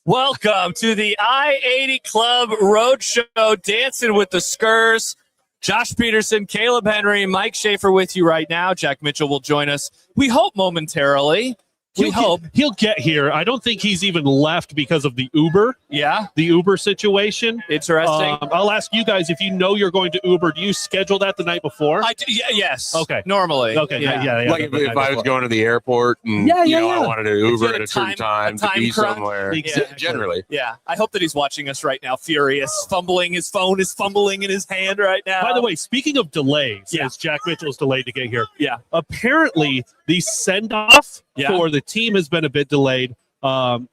Welcome to the I-80 Club Roadshow, dancing with the Skers. Josh Peterson, Kaleb Henry, Mike Schaefer with you right now. Jack Mitchell will join us, we hope, momentarily. He'll get here. I don't think he's even left because of the Uber. Yeah. The Uber situation. Interesting. I'll ask you guys, if you know you're going to Uber, do you schedule that the night before? Yes. Okay. Normally. Okay. Yeah. Like if I was going to the airport and I wanted to Uber at a certain time to be somewhere. Exactly. Generally. Yeah. I hope that he's watching us right now, furious, fumbling. His phone is fumbling in his hand right now. By the way, speaking of delays, as Jack Mitchell's delayed to get here. Yeah. Apparently, the send-off for the team has been a bit delayed. Andre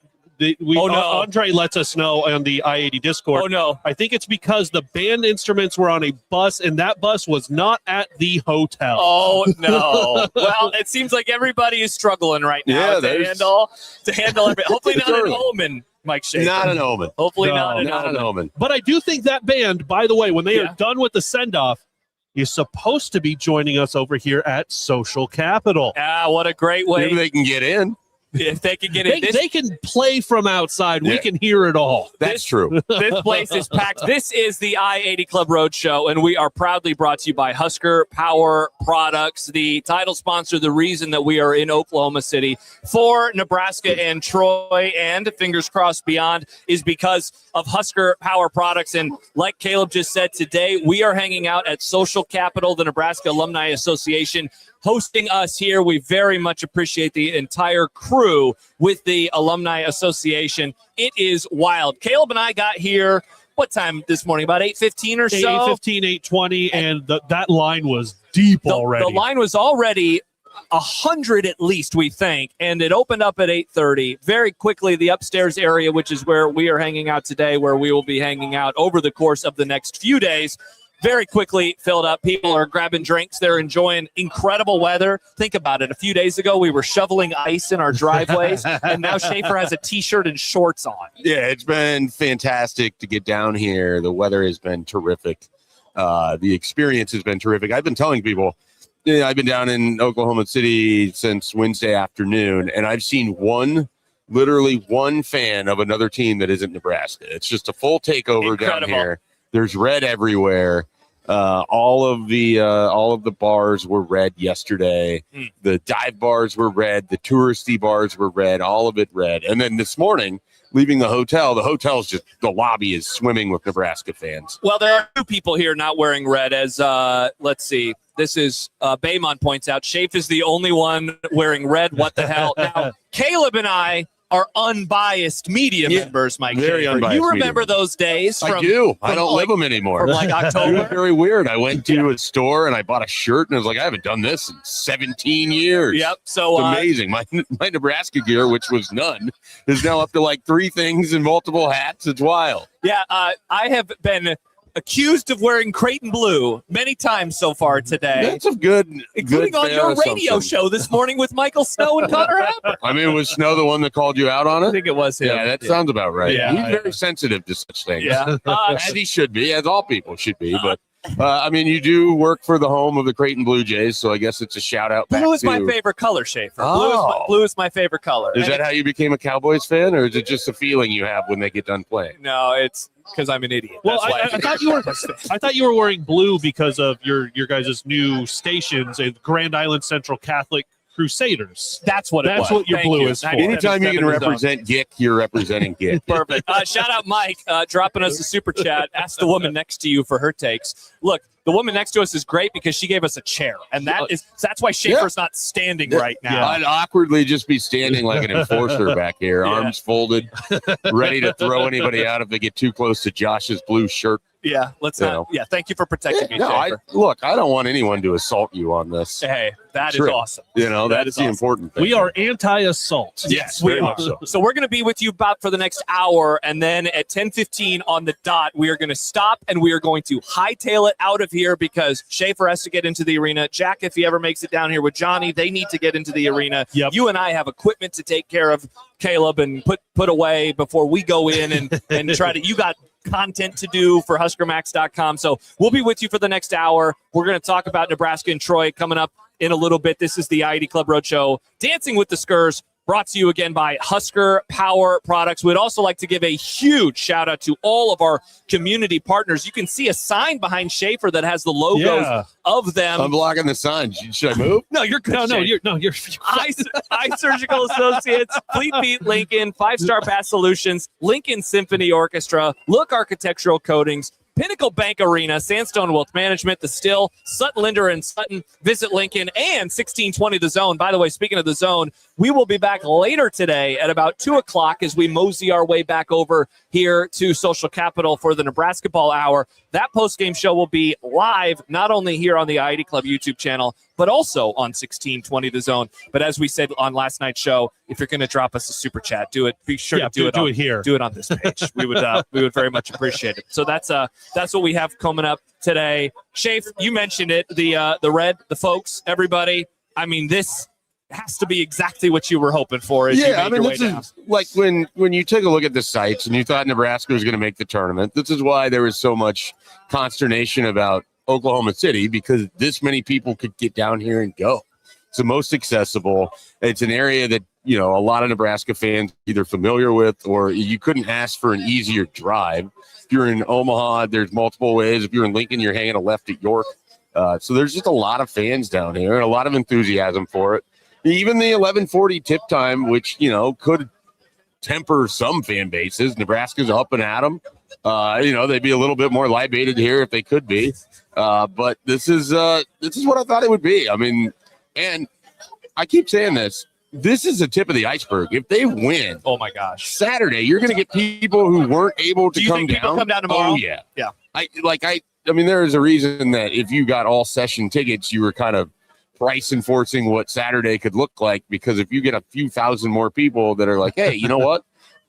lets us know on the I-80 Discord. Oh, no. I think it's because the band instruments were on a bus, and that bus was not at the hotel. Oh, no. Well, it seems like everybody is struggling right now to handle everything. Hopefully not an omen, Mike Schaefer. Not an omen. Hopefully not an omen. But I do think that band, by the way, when they are done with the send-off, is supposed to be joining us over here at Social Capital. Ah, what a great way. Maybe they can get in. If they can get in. They can play from outside. We can hear it all. That's true. This place is packed. This is the I-80 Club Roadshow, and we are proudly brought to you by Husker Power Products, the title sponsor, the reason that we are in Oklahoma City for Nebraska and Troy, and fingers crossed beyond, is because of Husker Power Products. And like Kaleb just said, today we are hanging out at Social Capital, the Nebraska Alumni Association, hosting us here. We very much appreciate the entire crew with the Alumni Association. It is wild. Kaleb and I got here, what time this morning? About 8:15 or so? 8:15, 8:20, and that line was deep already. The line was already 100 at least, we think, and it opened up at 8:30. Very quickly, the upstairs area, which is where we are hanging out today, where we will be hanging out over the course of the next few days, very quickly filled up. People are grabbing drinks. They're enjoying incredible weather. Think about it. A few days ago, we were shoveling ice in our driveways, and now Schaefer has a T-shirt and shorts on. Yeah, it's been fantastic to get down here. The weather has been terrific. The experience has been terrific. I've been telling people, I've been down in Oklahoma City since Wednesday afternoon, and I've seen literally one fan of another team that isn't Nebraska. It's just a full takeover down here. There's red everywhere. All of the bars were red yesterday. The dive bars were red. The touristy bars were red. All of it red. And then this morning, leaving the hotel's just, the lobby is swimming with Nebraska fans. Well, there are two people here not wearing red. As let's see, this is Baymont points out. Schaefer is the only one wearing red. What the hell? Now, Kaleb and I are unbiased media members, Mike. Very Schaefer. unbiased. You remember those days? I do. I don't live them anymore. From like October. Very weird. I went to a store and I bought a shirt and I was like, I haven't done this in 17 years. Yep. So it's amazing. My Nebraska gear, which was none, is now up to like 3 things and multiple hats. It's wild. Yeah. I have been accused of wearing Creighton blue many times so far today. That's a good, including on your radio show this morning with Michael Snow and Connor Happer. I mean, was Snow the one that called you out on it? I think it was him. Yeah, that sounds about right. Yeah, he's very sensitive to such things. Yeah, as he should be, as all people should be. But I mean, you do work for the home of the Creighton Blue Jays, so I guess it's a shout out. Blue is my favorite color, Schaefer. Blue is my favorite color. Is that how you became a Cowboys fan, or is it just a feeling you have when they get done playing? No, it's because I'm an idiot. Well, I thought you were wearing blue because of your guys' new stations at Grand Island Central Catholic Crusaders. That's what it was. That's what your blue is for. Anytime you can represent GIC, you're representing GIC. Perfect. Shout out Mike dropping us a super chat. Ask the woman next to you for her takes. Look, The woman next to us is great because she gave us a chair, and that's why Schaefer's not standing right now. I'd awkwardly just be standing like an enforcer back here, arms folded, ready to throw anybody out if they get too close to Josh's blue shirt. Yeah, let's not. Yeah, thank you for protecting me, Schaefer. I don't want anyone to assault you on this. Hey, that is awesome. That is the important thing. We are anti-assault. Yes, we are. So we're going to be with you about for the next hour, and then at 10:15 on the dot, we are going to stop and we are going to hightail it out of here because Schaefer has to get into the arena. Jack, if he ever makes it down here with Johnny, they need to get into the arena. Yep. You and I have equipment to take care of Kaleb and put away before we go in and try to. You got content to do for HuskerMax.com. So we'll be with you for the next hour. We're going to talk about Nebraska and Troy coming up in a little bit. This is the I-80 Club Roadshow, Dancing with the Skers, brought to you again by Husker Power Products. We'd also like to give a huge shout out to all of our community partners. You can see a sign behind Schaefer that has the logos of them. I'm blocking the sign. Should I move? No, you're good. You're Eye Surgical Associates, Fleet Feet Lincoln, 5-Star Pass Solutions, Lincoln Symphony Orchestra, Look Architectural Coatings, Pinnacle Bank Arena, Sandstone Wealth Management, The Still, Sutton, Linder, and Sutton, Visit Lincoln, and 1620 The Zone. By the way, speaking of The Zone, we will be back later today at about 2 o'clock as we mosey our way back over here to Social Capital for the Nebrasketball Hour. That post-game show will be live, not only here on the I-80 Club YouTube channel, but also on 1620 The Zone. But as we said on last night's show, if you're going to drop us a super chat, do it. Be sure to do it here. Do it on this page. We would very much appreciate it. So that's what we have coming up today. Schaef, you mentioned it. The red, the folks, everybody. I mean, this has to be exactly what you were hoping for. This is like when you take a look at the sites and you thought Nebraska was going to make the tournament. This is why there was so much consternation about Oklahoma City, because this many people could get down here and go. It's the most accessible. It's an area that, a lot of Nebraska fans either familiar with, or you couldn't ask for an easier drive. If you're in Omaha, there's multiple ways. If you're in Lincoln, you're hanging a left at York. So there's just a lot of fans down here and a lot of enthusiasm for it. Even the 11:40 tip time, which, could temper some fan bases. Nebraska's up and at them. They'd be a little bit more libated here if they could be. But this is what I thought it would be. I mean, and I keep saying this. This is the tip of the iceberg. If they win, oh my gosh, Saturday, you're going to get people who weren't able to come down. Come down tomorrow? Oh yeah, yeah. I mean, there is a reason that if you got all session tickets, you were kind of price enforcing what Saturday could look like, because if you get a few thousand more people that are like, hey, you know what?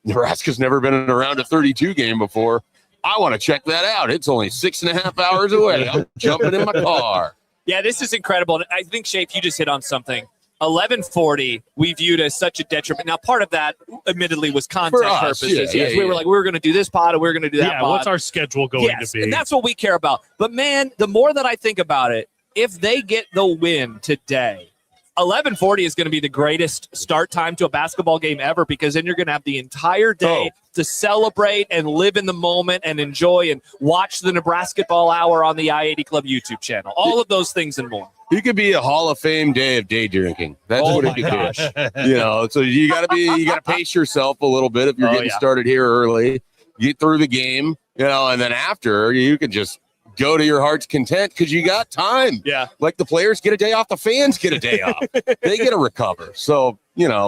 Nebraska's never been in a round of 32 game before. I want to check that out. It's only 6.5 hours away. I'm jumping in my car. Yeah, this is incredible. I think, Schaef, you just hit on something. 11:40 we viewed as such a detriment. Now, part of that, admittedly, was content purposes. We were like, we were going to do this pod and we were going to do that pod. What's our schedule going to be? And that's what we care about. But, man, the more that I think about it, if they get the win today, 11:40 is going to be the greatest start time to a basketball game ever, because then you're going to have the entire day to celebrate and live in the moment and enjoy and watch the Nebrasketball Hour on the I-80 Club YouTube channel. All of those things and more. You could be a Hall of Fame day of day drinking. That's what it could be. So you got to pace yourself a little bit if you're getting started here early. Get through the game, and then after you can just go to your heart's content because you got time. Yeah. Like the players get a day off, the fans get a day off. They get to recover. So,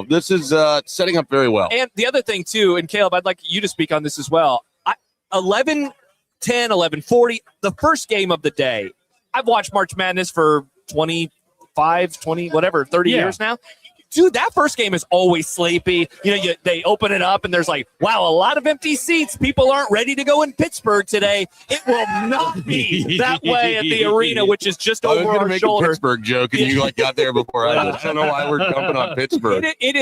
this is setting up very well. And the other thing, too, and Kaleb, I'd like you to speak on this as well. 11:10, 11:40, the first game of the day. I've watched March Madness for 20 30 years now. Dude, that first game is always sleepy. They open it up and there's like, wow, a lot of empty seats. People aren't ready to go in Pittsburgh today. It will not be that way at the arena, which is just over our make shoulder. A Pittsburgh joke, and you got there before I did. I don't know why we're jumping on Pittsburgh. It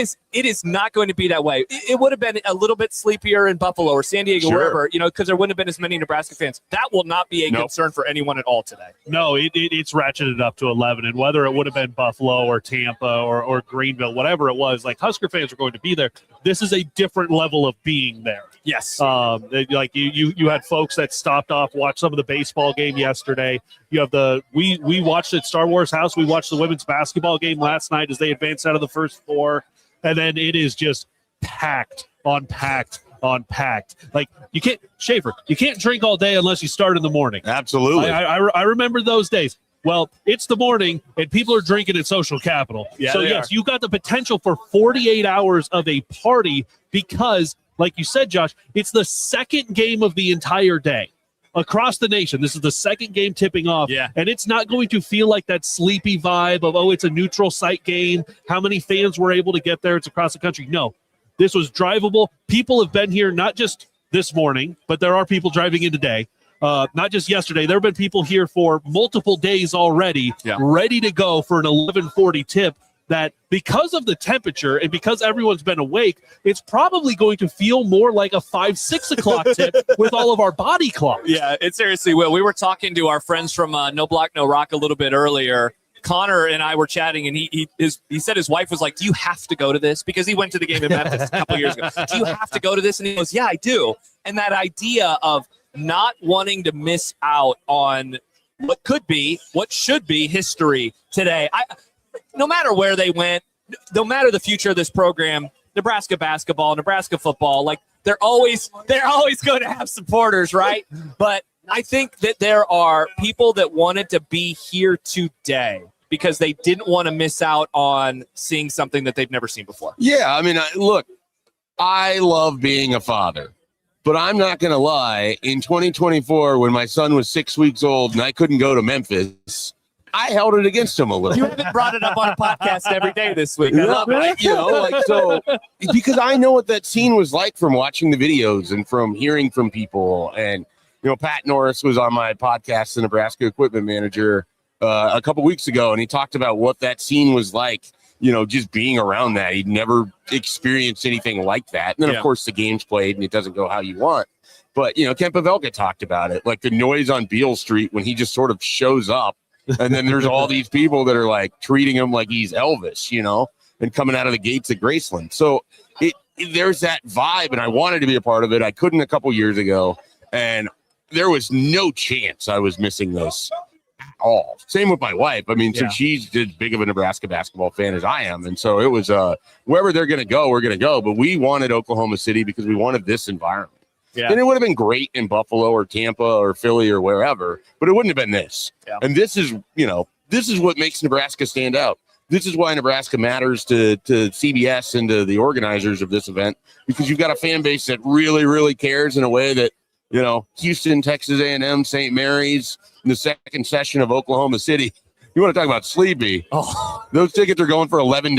is not going to be that way. It would have been a little bit sleepier in Buffalo or San Diego, wherever, because there wouldn't have been as many Nebraska fans. That will not be a concern for anyone at all today. No, it's ratcheted up to 11, and whether it would have been Buffalo or Tampa or Greenville, whatever it was, like Husker fans are going to be there. This is a different level of being there. Yes. Like you had folks that stopped off, watched some of the baseball game yesterday. You have we watched at Star Wars House. We watched the women's basketball game last night as they advanced out of the first four. And then it is just packed on packed on packed. Like you can't, Schaefer, you can't drink all day unless you start in the morning. Absolutely. I remember those days. Well, it's the morning, and people are drinking at Social Capital. Yeah, so, yes, you got the potential for 48 hours of a party because, like you said, Josh, it's the second game of the entire day. Across the nation, this is the second game tipping off, and it's not going to feel like that sleepy vibe of, oh, it's a neutral site game, how many fans were able to get there, it's across the country. No, this was drivable. People have been here not just this morning, but there are people driving in today. Not just yesterday. There have been people here for multiple days already, ready to go for an 11:40 tip. That because of the temperature and because everyone's been awake, it's probably going to feel more like a 5-6 o'clock tip with all of our body clocks. Yeah, it seriously will. We were talking to our friends from No Block No Rock a little bit earlier. Connor and I were chatting, and he said his wife was like, "Do you have to go to this?" Because he went to the game in Memphis a couple years ago. "Do you have to go to this?" And he goes, "Yeah, I do." And that idea of not wanting to miss out on what could be, what should be history today. No matter where they went, no matter the future of this program, Nebraska basketball, Nebraska football, like they're always going to have supporters, right? But I think that there are people that wanted to be here today because they didn't want to miss out on seeing something that they've never seen before. Yeah, I mean, look, I love being a father. But I'm not going to lie, in 2024, when my son was 6 weeks old and I couldn't go to Memphis, I held it against him a little. You haven't brought it up on a podcast every day this week. Because I know what that scene was like from watching the videos and from hearing from people. And, Pat Norris was on my podcast, the Nebraska equipment manager, a couple weeks ago, and he talked about what that scene was like. Just being around that. He'd never experienced anything like that. And then, of course, the game's played and it doesn't go how you want. But, Kemp Pavelka talked about it, like the noise on Beale Street when he just sort of shows up. And then there's all these people that are like treating him like he's Elvis, and coming out of the gates at Graceland. So there's that vibe, and I wanted to be a part of it. I couldn't a couple years ago, and there was no chance I was missing this. All. Same with my wife. I mean, since she's as big of a Nebraska basketball fan as I am. And so it was wherever they're going to go, we're going to go. But we wanted Oklahoma City because we wanted this environment. Yeah. And it would have been great in Buffalo or Tampa or Philly or wherever, but it wouldn't have been this. Yeah. And this is what makes Nebraska stand out. This is why Nebraska matters to CBS and to the organizers of this event, because you've got a fan base that really, really cares in a way that, Houston, Texas A&M, St. Mary's, in the second session of Oklahoma City. You want to talk about sleepy? Oh, those tickets are going for $11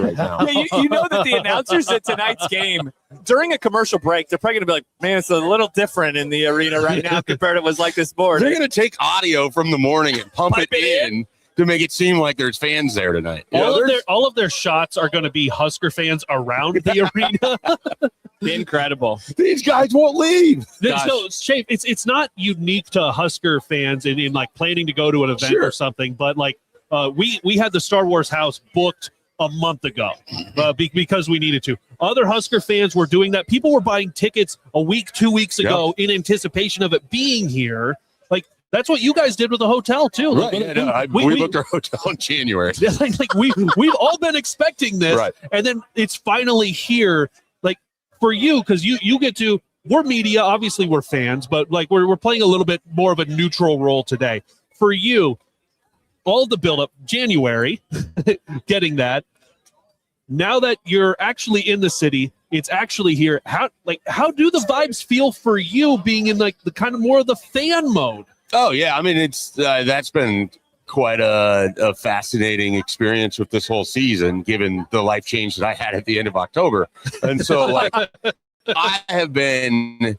right now. Yeah, you know that the announcers at tonight's game, during a commercial break, they're probably going to be like, "Man, it's a little different in the arena right now compared to what it was like this morning." They're going to take audio from the morning and pump it in to make it seem like there's fans there tonight. All of their shots are going to be Husker fans around the arena. Incredible. These guys won't leave. So, Schaef, it's not unique to Husker fans in like planning to go to an event or something, but like we had the Star Wars house booked a month ago because we needed to. Other Husker fans were doing that. People were buying tickets a week, 2 weeks ago in anticipation of it being here. Like, that's what you guys did with the hotel too. Right. We booked our hotel in January. We've all been expecting this, and then it's finally here. Like for you, because you get to. We're media, obviously we're fans, but like we're playing a little bit more of a neutral role today. For you, all the buildup, January, getting that. Now that you're actually in the city, it's actually here. How do the vibes feel for you being in like the kind of more of the fan mode? Oh yeah, I mean it's that's been quite a fascinating experience with this whole season, given the life change that I had at the end of October, and so like I have been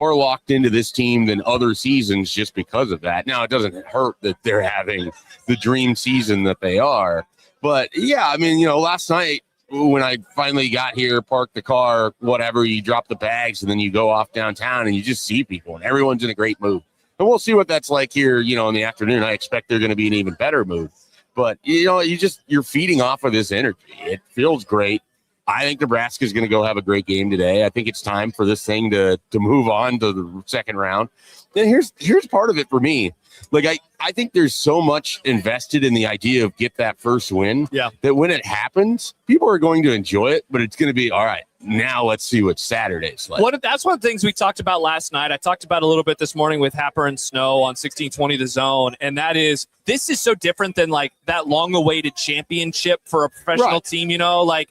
more locked into this team than other seasons just because of that. Now it doesn't hurt that they're having the dream season that they are, but yeah, I mean last night when I finally got here, parked the car, whatever, you drop the bags and then you go off downtown and you just see people and everyone's in a great mood. And we'll see what that's like here, in the afternoon. I expect they're going to be in an even better mood. But, you're feeding off of this energy. It feels great. I think Nebraska is going to go have a great game today. I think it's time for this thing to move on to the second round. And here's part of it for me. Like, I think there's so much invested in the idea of get that first win that when it happens, people are going to enjoy it, but it's going to be, all right, now let's see what Saturday's like. That's one of the things we talked about last night. I talked about a little bit this morning with Happer and Snow on 1620 The Zone, and that is, this is so different than like that long-awaited championship for a professional team, you know, like,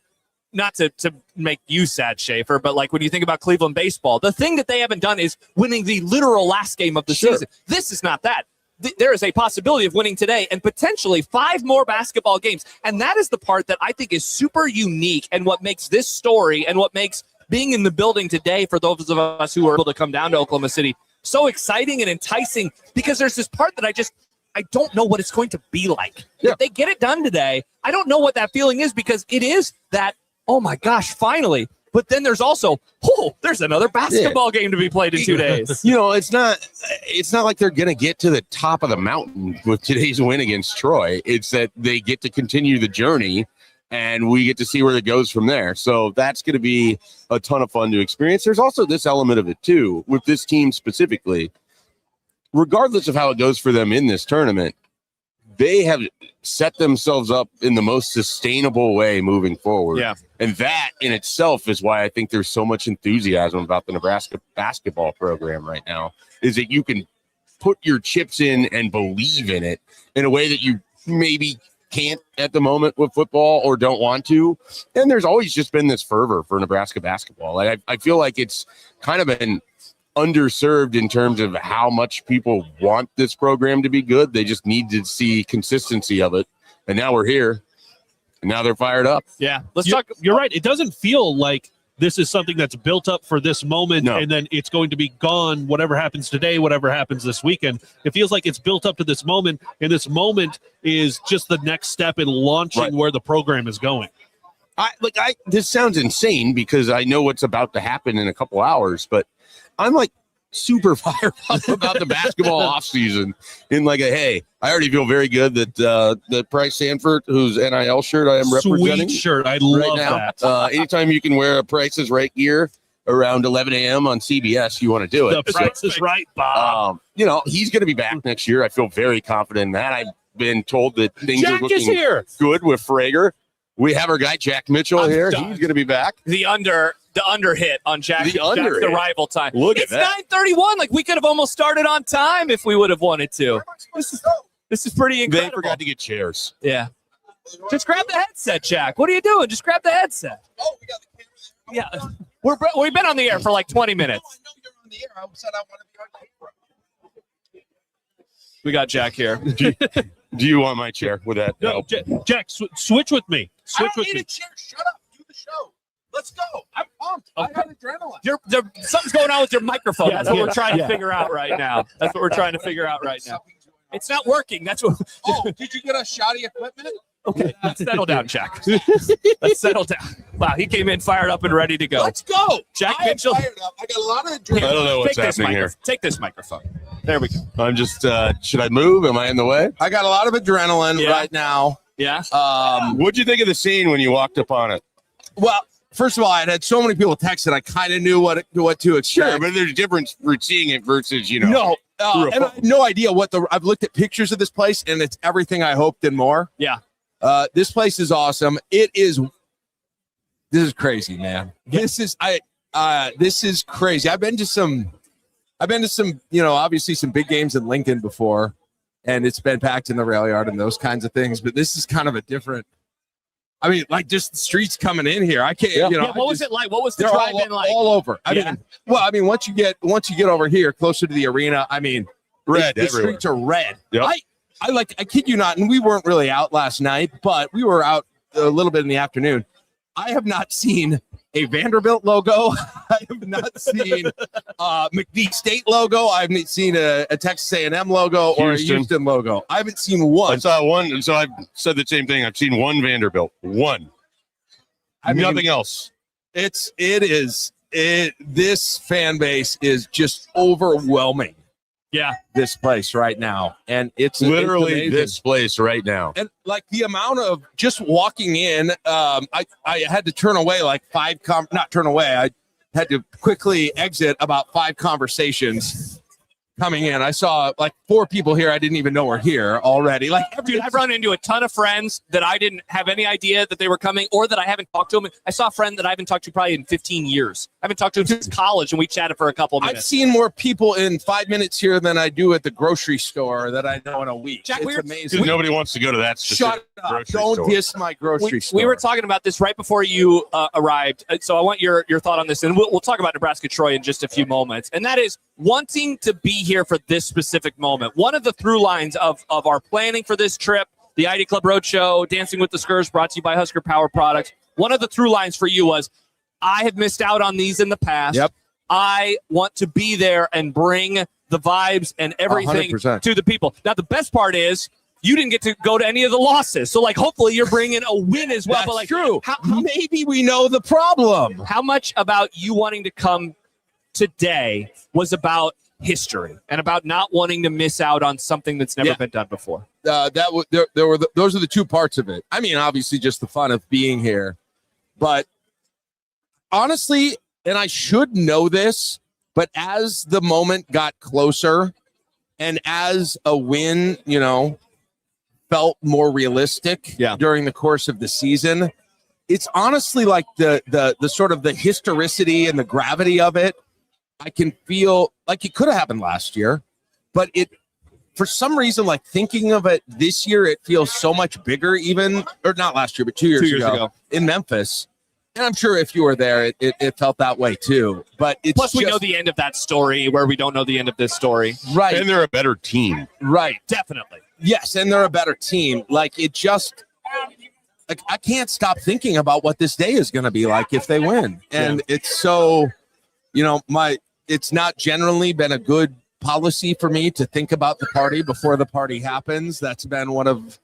not to make you sad, Schaefer, but like when you think about Cleveland baseball, the thing that they haven't done is winning the literal last game of the season. This is not that. There is a possibility of winning today and potentially 5 more basketball games. And that is the part that I think is super unique and what makes this story and what makes being in the building today for those of us who are able to come down to Oklahoma City so exciting and enticing, because there's this part that I don't know what it's going to be like. If they get it done today, I don't know what that feeling is, because it is that, oh my gosh, finally. But then there's also, there's another basketball game to be played in 2 days. You know, it's not like they're going to get to the top of the mountain with today's win against Troy. It's that they get to continue the journey, and we get to see where it goes from there. So that's going to be a ton of fun to experience. There's also this element of it, too, with this team specifically. Regardless of how it goes for them in this tournament, they have set themselves up in the most sustainable way moving forward. Yeah. And that in itself is why I think there's so much enthusiasm about the Nebraska basketball program right now, is that you can put your chips in and believe in it in a way that you maybe can't at the moment with football or don't want to. And there's always just been this fervor for Nebraska basketball. Like, I feel like it's kind of been underserved in terms of how much people want this program to be good. They just need to see consistency of it. And now we're here. And now they're fired up. Yeah. Let's talk. You're right. It doesn't feel like this is something that's built up for this moment and then it's going to be gone, whatever happens today, whatever happens this weekend. It feels like it's built up to this moment, and this moment is just the next step in launching where the program is going. This sounds insane because I know what's about to happen in a couple hours, but I'm like super fired up about the basketball offseason in like hey, I already feel very good that Price Sanford, whose NIL shirt I am representing. Sweet shirt. I love that. Anytime you can wear a Price is Right gear around 11 a.m. on CBS, you want to do it. The Price is Right, Bob. You know, he's going to be back next year. I feel very confident in that. I've been told that things are looking good with Frager. We have our guy, Jack Mitchell, here. He's going to be back. The under hit on Jack. The arrival time. Look at that. It's 9:31. Like, we could have almost started on time if we would have wanted to. This is pretty incredible. They forgot to get chairs. Yeah. Just grab the headset, Jack. What are you doing? Just grab the headset. Oh, we got the camera. Yeah. We've been on the air for like 20 minutes. I know you're on the air. I said I want to be on camera. We got Jack here. Do you want my chair? Would that help? Jack, switch with me. I don't need a chair. Shut up. Do the show. Let's go. I'm pumped. Okay. I got adrenaline. Something's going on with your microphone. That's what we're trying to figure out right now. It's not working. That's what. Did you get a shoddy equipment? Okay, let's settle down, Jack. Let's settle down. Wow, he came in fired up and ready to go. Let's go. Jack Mitchell. Fired up. I got a lot of adrenaline. I don't know what's happening here. Take this microphone. There we go. I'm just, should I move? Am I in the way? I got a lot of adrenaline right now. Yeah. What'd you think of the scene when you walked up on it? Well, first of all, I had so many people text that I kind of knew what to expect. Sure, but there's a difference for seeing it versus, you know. No, and I had no idea I've looked at pictures of this place, and it's everything I hoped and more. Yeah. This place is awesome. This is crazy, man. This is crazy. I've been to some, obviously some big games in Lincoln before, and it's been packed in the rail yard and those kinds of things, but this is kind of a different, like just the streets coming in here. I can't, what was it like? What was the drive-in like? All over. Once you get over here closer to the arena, red. The streets are red. Yep. I kid you not, and we weren't really out last night, but we were out a little bit in the afternoon. I have not seen a Vanderbilt logo. I have not seen McNeese State logo. I haven't seen a Texas A&M logo or a Houston logo. I haven't seen one. I saw one, and so I've said the same thing. I've seen one Vanderbilt. One. Nothing else. This fan base is just overwhelming. this place right now. And it's Literally it's this place right now. And like the amount of just walking in, I had to turn away like not turn away. I had to quickly exit about 5 conversations coming in. I saw like 4 people here I didn't even know were here already. Like, dude, I've run into a ton of friends that I didn't have any idea that they were coming or that I haven't talked to them. I saw a friend that I haven't talked to probably in 15 years. I haven't talked to him since college, and we chatted for a couple of minutes. I've seen more people in 5 minutes here than I do at the grocery store that I know in a week. Jack, it's amazing. Dude, nobody wants to go to that Shut up. grocery Don't store. diss my grocery store. We were talking about this right before you arrived, so I want your thought on this, and we'll talk about Nebraska-Troy in just a few moments, and that is wanting to be here for this specific moment. One of the through lines of our planning for this trip, the I-80 Club Roadshow, Dancing with the Skers, brought to you by Husker Power Products, one of the through lines for you was, I have missed out on these in the past. Yep. I want to be there and bring the vibes and everything 100%. to the people. Now, the best part is you didn't get to go to any of the losses. So, like, hopefully you're bringing a win as well. That's but, like, true. How Maybe we know the problem. how much about you wanting to come today was about history and about not wanting to miss out on something that's never been done before? Those are the 2 parts of it. I mean, obviously just the fun of being here, but honestly, and I should know this, but as the moment got closer and as a win, felt more realistic during the course of the season, it's honestly like the sort of the historicity and the gravity of it. I can feel like it could have happened last year, but for some reason, like thinking of it this year, it feels so much bigger or not last year, but 2 years ago in Memphis. And I'm sure if you were there, it felt that way too. But it's Plus, we know the end of that story where we don't know the end of this story. Right. And they're a better team. Right. Definitely. Yes, and they're a better team. Like, it just, like, I can't stop thinking about what this day is going to be like if they win. And it's so, it's not generally been a good policy for me to think about the party before the party happens. That's been one of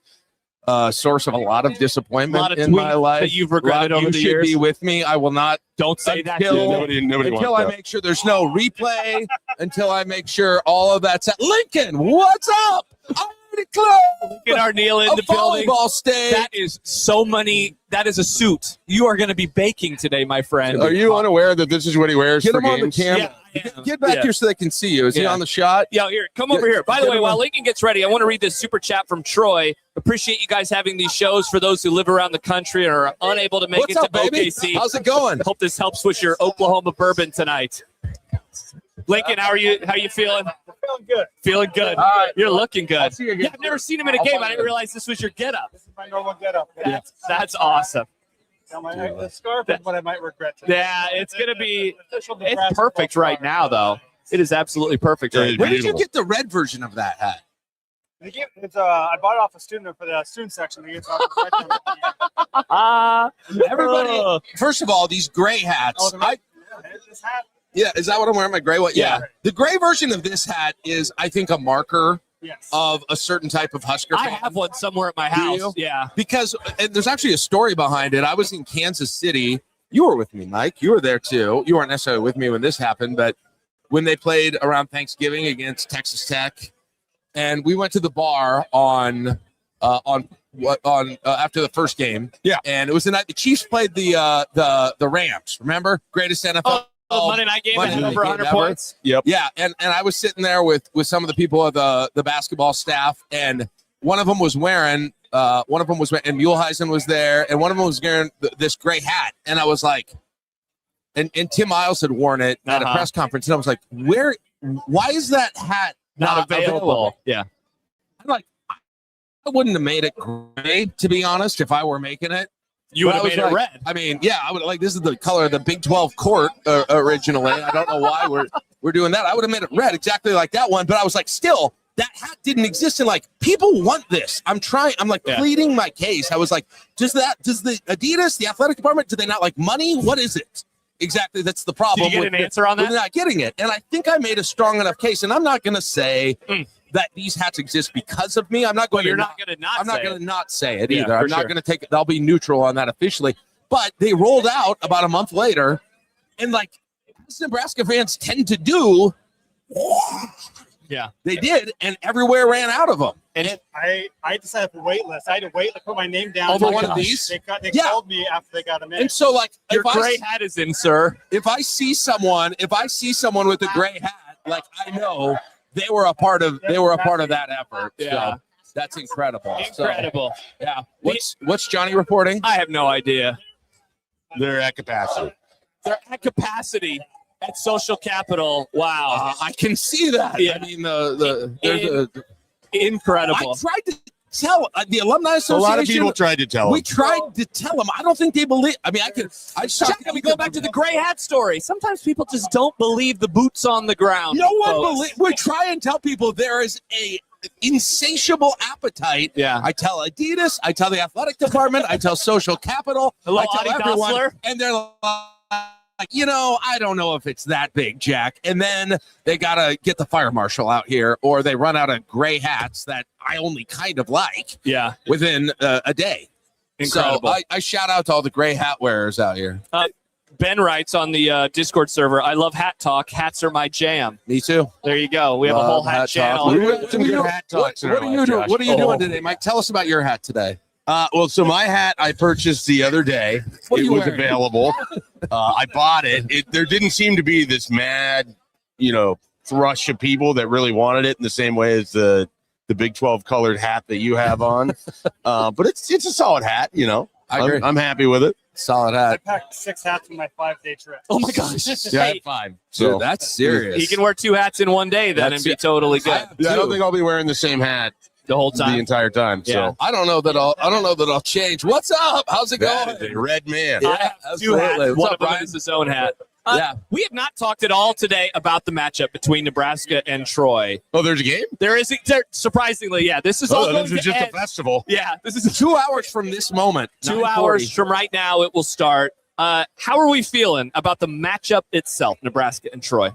source of a lot of disappointment in my life that you've regretted over the years. You should be with me. I will not. Don't say that. Nobody Until I make sure there's no replay. Until I make sure all of that's at Lincoln. What's up? I-80 Club. Lincoln Arneal in the building. Volleyball stage. That is so many. That is a suit. You are going to be baking today, my friend. Are you unaware that this is what he wears Get for him on the games? camera. Get back here so they can see you. Is he on the shot? Yeah, here. Come over here. By the way, while Lincoln gets ready, I want to read this super chat from Troy. Appreciate you guys having these shows for those who live around the country and are unable to make What's it up, to baby? OKC. How's it going? Hope this helps with your Oklahoma bourbon tonight. Lincoln, how are you? How you feeling? Feeling good. Feeling good. All right. You're looking good. I'll see you again. Yeah, I've never seen him in a game. I didn't realize this was your getup. This is my normal getup. That's awesome. Now the scarf is what I might regret today. Yeah, it's gonna be. Official It's Nebraska perfect right now, though. It is absolutely perfect right Where now. did you get the red version of that hat? It's I bought it off a student for the student section. Everybody, first of all, these gray hats. This hat. Yeah, is that what I'm wearing? My gray one? Yeah. The gray version of this hat is, I think, a marker of a certain type of Husker fan. I have one somewhere at my Do house. you? Yeah. Because and there's actually a story behind it. I was in Kansas City. You were with me, Mike. You were there too. You weren't necessarily with me when this happened, but when they played around Thanksgiving against Texas Tech, and we went to the bar on after the first game. Yeah. And it was the night the Chiefs played the Rams. Remember? Greatest NFL. The Monday night game had over 100 points. Yep. Yeah, and I was sitting there with some of the people of the basketball staff, and one of them was wearing and Muehlheisen was there, and one of them was wearing this gray hat, and I was like, and Tim Miles had worn it at a press conference, and I was like, why is that hat not available? Yeah. I'm like, I wouldn't have made it gray, to be honest, if I were making it. You would have made it red. I mean, yeah, I would like. This is the color of the Big 12 court originally. I don't know why we're doing that. I would have made it red exactly like that one, but I was like, still, that hat didn't exist. And like, people want this. I'm like pleading my case. I was like, does the Adidas, the athletic department, do they not like money? What is it? Exactly. That's the problem. Did you get an answer on that? We're not getting it. And I think I made a strong enough case. And I'm not going to say that these hats exist because of me. I'm not going to. You're not going to not. I'm not going to not say it Yeah, either. I'm not going to take it. I'll be neutral on that officially. But they rolled out about a month later, and like as Nebraska fans tend to do, Yeah. They did, and everywhere ran out of them. And I had to set up a wait list. I had to wait to put my name down. Over one of these? They Yeah. called me after they got them in. And so, like, your gray hat is in, sir. if I see someone with a gray hat, like, I know they were a part of that effort. Yeah. So that's incredible. Incredible. So, yeah. What's Johnny reporting? I have no idea. They're at capacity. They're at capacity at Social Capital. Wow. I can see that. Yeah. I mean, there's Incredible. I tried to tell the Alumni A Association. lot of people tried to tell We him. tried to tell them. I don't think they believe. I mean, I just Jack, we go back to the gray hat story. Sometimes people just don't believe the boots on the ground. No one folks. believes. We try and tell people there is a insatiable appetite. Yeah. I tell Adidas, I tell the athletic department, I tell Social Capital, Hello, I tell Adi everyone, Dassler. and they're like, I don't know if it's that big, Jack. And then they gotta get the fire marshal out here, or they run out of gray hats that I only kind of like. Yeah. Within a day. Incredible. So I shout out to all the gray hat wearers out here. Ben writes on the Discord server, I love hat talk. Hats are my jam. Me too. There you go. We have a whole hat channel. We have some good hat talks in our life, Josh. What are you doing today, Mike? Tell us about your hat today. Well, so my hat I purchased the other day. What are It you was wearing? available. I bought it. There didn't seem to be this mad, thrush of people that really wanted it in the same way as the Big 12 colored hat that you have on. But it's a solid hat, I agree. I'm happy with it. Solid I hat. packed 6 hats for my 5-day trip. Oh my gosh. Yeah, Hey, 5. So So that's serious. he can wear 2 hats in one day then That's and be it. totally good I don't think I'll be wearing the same hat the whole the time. entire time. Yeah. So I don't know that I'll change. What's up? How's it that going? is a red man. I have 2 absolutely. hats. What's One up, of them Brian? is his own hat. Yeah. We have not talked at all today about the matchup between Nebraska and Troy. Oh, there's a game? Surprisingly, yeah. This is all going This is to just a end. festival. Yeah, this is 2 hours from this moment. 2 9:40. hours from right now. It will start. How are we feeling about the matchup itself, Nebraska and Troy?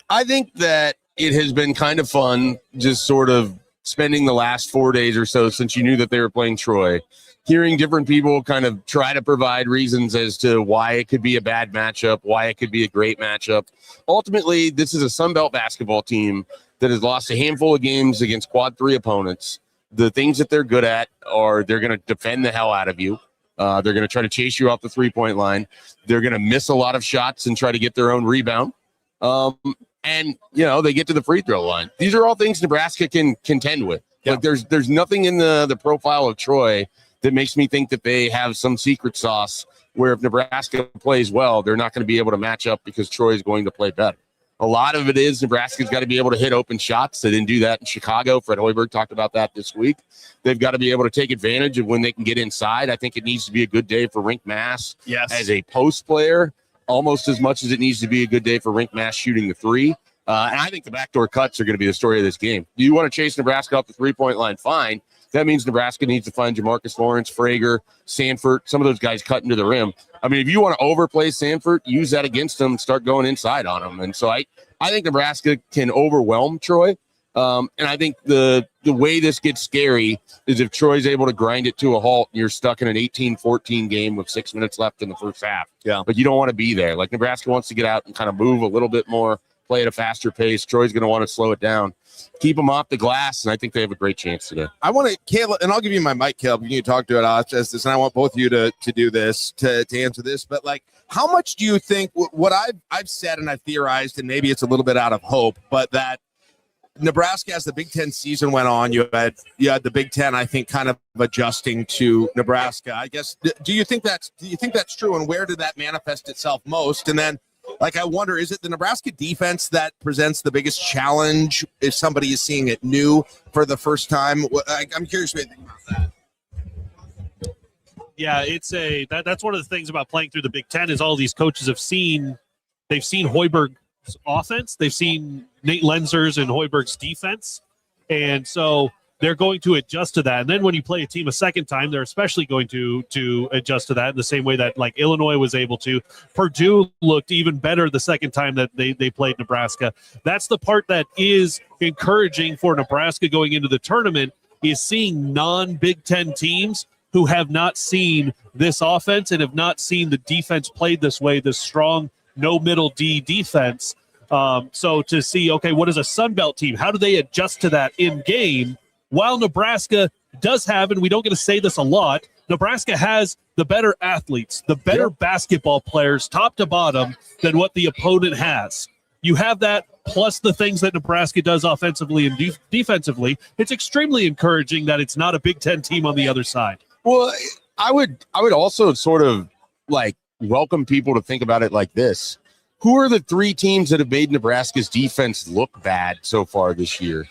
I think that it has been kind of fun just sort of spending the last 4 days or so since you knew that they were playing Troy, hearing different people kind of try to provide reasons as to why it could be a bad matchup, why it could be a great matchup. Ultimately, this is a Sun Belt basketball team that has lost a handful of games against quad 3 opponents. The things that they're good at are they're going to defend the hell out of you. They're going to try to chase you off the 3-point line. They're going to miss a lot of shots and try to get their own rebound. And they get to the free throw line. These are all things Nebraska can contend with. Yeah. Like there's nothing in the profile of Troy that makes me think that they have some secret sauce where if Nebraska plays well, they're not going to be able to match up because Troy is going to play better. A lot of it is Nebraska's got to be able to hit open shots. They didn't do that in Chicago. Fred Hoiberg talked about that this week. They've got to be able to take advantage of when they can get inside. I think it needs to be a good day for Rink Mass as a post player, almost as much as it needs to be a good day for Rink Mass shooting the 3. And I think the backdoor cuts are going to be the story of this game. Do you want to chase Nebraska off the 3-point line? Fine. That means Nebraska needs to find Jamarcus Lawrence, Frager, Sanford, some of those guys cutting to the rim. I mean, if you want to overplay Sanford, use that against them and start going inside on them. And so I think Nebraska can overwhelm Troy. And I think the way this gets scary is if Troy's able to grind it to a halt, you're stuck in an 18-14 game with 6 minutes left in the first half. Yeah. But you don't want to be there. Like Nebraska wants to get out and kind of move a little bit more, play at a faster pace. Troy's going to want to slow it down. Keep them off the glass, and I think they have a great chance today. I want to, Caleb, and I'll give you my mic, Caleb. You can talk to it. I'll ask this, and I want both of you to do this, to answer this. But, like, how much do you think what I've said and I've theorized, and maybe it's a little bit out of hope, but that Nebraska, as the Big Ten season went on, you had the Big Ten, I think, kind of adjusting to Nebraska. I guess, do you think that's true, and where did that manifest itself most? And then, like, I wonder, is it the Nebraska defense that presents the biggest challenge if somebody is seeing it new for the first time? I'm curious what you think about that. Yeah, that's one of the things about playing through the Big Ten is all these coaches they've seen Hoiberg's offense, they've seen Nate Lenzer's and Hoiberg's defense, and so they're going to adjust to that. And then when you play a team a second time, they're especially going to adjust to that in the same way that, like, Illinois was able to. Purdue looked even better the second time that they played Nebraska. That's the part that is encouraging for Nebraska going into the tournament, is seeing non-Big Ten teams who have not seen this offense and have not seen the defense played this way, this strong no middle D defense. So to see, okay, what is a Sun Belt team? How do they adjust to that in game? While Nebraska does have, and we don't get to say this a lot, Nebraska has the better athletes, the better basketball players, top to bottom, than what the opponent has. You have that, plus the things that Nebraska does offensively and defensively. It's extremely encouraging that it's not a Big Ten team on the other side. Well, I would also sort of like welcome people to think about it like this. Who are the 3 teams that have made Nebraska's defense look bad so far this year?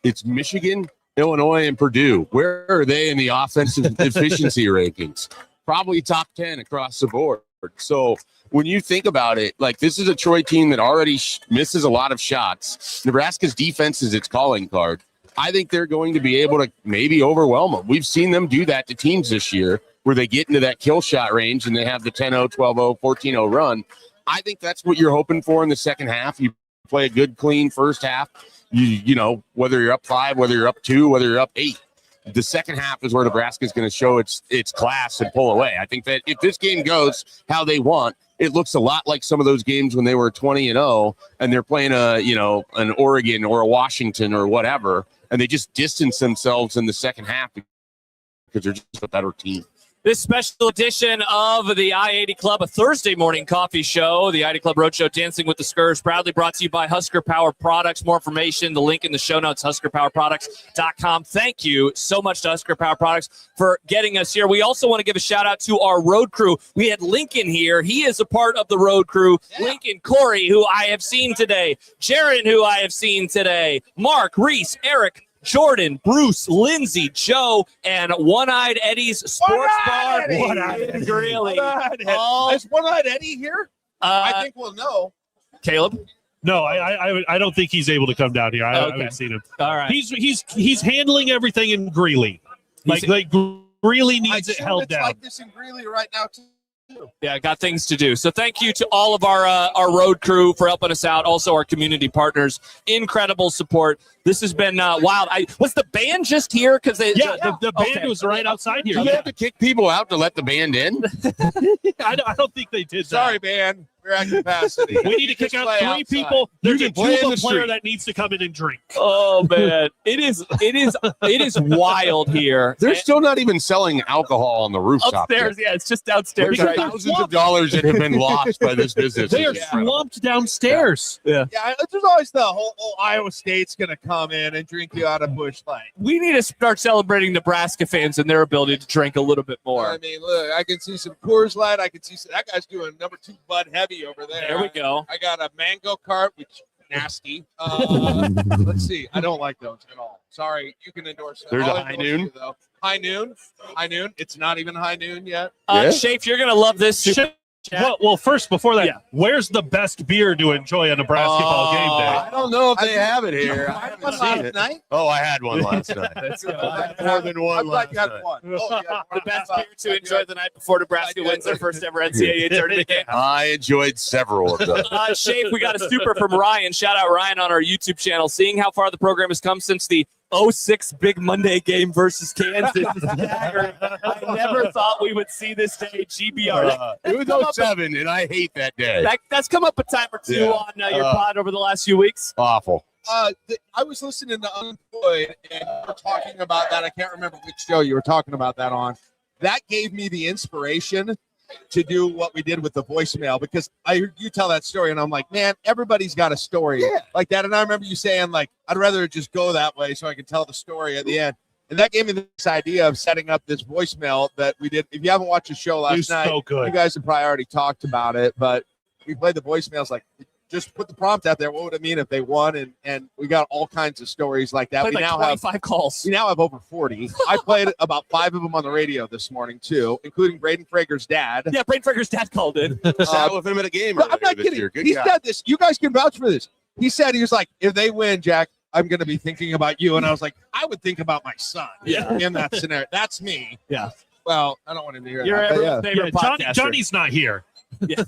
It's Michigan, Illinois, and Purdue. Where are they in the offensive efficiency rankings? Probably top 10 across the board. So when you think about it, like this is a Troy team that already misses a lot of shots. Nebraska's defense is its calling card. I think they're going to be able to maybe overwhelm them. We've seen them do that to teams this year where they get into that kill shot range and they have the 10-0, 12-0, 14-0 run. I think that's what you're hoping for in the second half. You play a good, clean first half. You know, whether you're up 5, whether you're up 2, whether you're up 8. The second half is where Nebraska is going to show its class and pull away. I think that if this game goes how they want, it looks a lot like some of those games when they were 20-0 and they're playing an Oregon or a Washington or whatever, and they just distance themselves in the second half because they're just a better team. This special edition of the I-80 Club, a Thursday morning coffee show, the I-80 Club Roadshow, Dancing with the Skers, proudly brought to you by Husker Power Products. More information, the link in the show notes, huskerpowerproducts.com. Thank you so much to Husker Power Products for getting us here. We also want to give a shout out to our road crew. We had Lincoln here. He is a part of the road crew. Yeah. Lincoln, Corey, who I have seen today. Gerren, who I have seen today. Mark, Reese, Erik, Jordan, Bruce, Lindsay, Joe, and One-Eyed Eddy's Sports Bar in Greeley. Is One-Eyed Eddy here? I think we'll know. Caleb? No, I don't think he's able to come down here. I haven't seen him. All right. He's handling everything in Greeley. Like Greeley needs it held down. It's like this in Greeley right now, too. Yeah, got things to do. So thank you to all of our road crew for helping us out. Also, our community partners. Incredible support. This has been wild. Was the band just here? Because the band was right outside here. Do you have to kick people out to let the band in? I don't think they did. Sorry, band. We're at capacity. We need to kick out 3 people. There's a tuba player that needs to come in and drink. Oh man, it is wild here. They're still not even selling alcohol on the rooftop. Upstairs, yeah, it's just downstairs. There's thousands of dollars that have been lost by this business. They are slumped downstairs. Yeah, there's always the whole Iowa State's going to come in and drink you out of Busch Light. We need to start celebrating Nebraska fans and their ability to drink a little bit more. I mean, look, I can see some Coors Light. I can see that guy's doing number 2 Bud Heavy over there. There we go. I got a mango cart, which nasty. Let's see. I don't like those at all. Sorry, you can endorse that. There's a High Noon. High Noon. It's not even High Noon yet. Schaef, you're gonna love this. Well, first, before that, where's the best beer to enjoy on a Nebrasketball game day? I don't know if they have it here. I haven't one seen last it. night. Oh, I had one last night. More than one last night. The best beer to enjoy the night before Nebraska wins their first ever NCAA tournament game. I enjoyed several of them. Schaef, we got a super from Ryan. Shout out Ryan on our YouTube channel. Seeing how far the program has come since the 06 Big Monday game versus Kansas. I never thought we would see this day. GBR. It was 07, and I hate that day. That's come up a time or two on your pod over the last few weeks. Awful. I was listening to Unemployed, and you were talking about that. I can't remember which show you were talking about that on. That gave me the inspiration to do what we did with the voicemail, because I heard you tell that story and I'm like, man, everybody's got a story like that. And I remember you saying, like, I'd rather just go that way so I can tell the story at the end. And that gave me this idea of setting up this voicemail that we did. If you haven't watched the show last night, so good. You guys have probably already talked about it, but we played the voicemails like, just put the prompt out there. What would it mean if they won? And we got all kinds of stories like that. We now have 25 calls. We now have over 40. I played about 5 of them on the radio this morning too, including Braden Frager's dad. Yeah, Braden Frager's dad called in. Sat with him at a game. I'm not kidding. He said this. You guys can vouch for this. He was like, if they win, Jack, I'm going to be thinking about you. And I was like, I would think about my son. In that scenario. That's me. Yeah. Well, I don't want him to hear Your that. favorite podcaster. Johnny's not here. Yeah.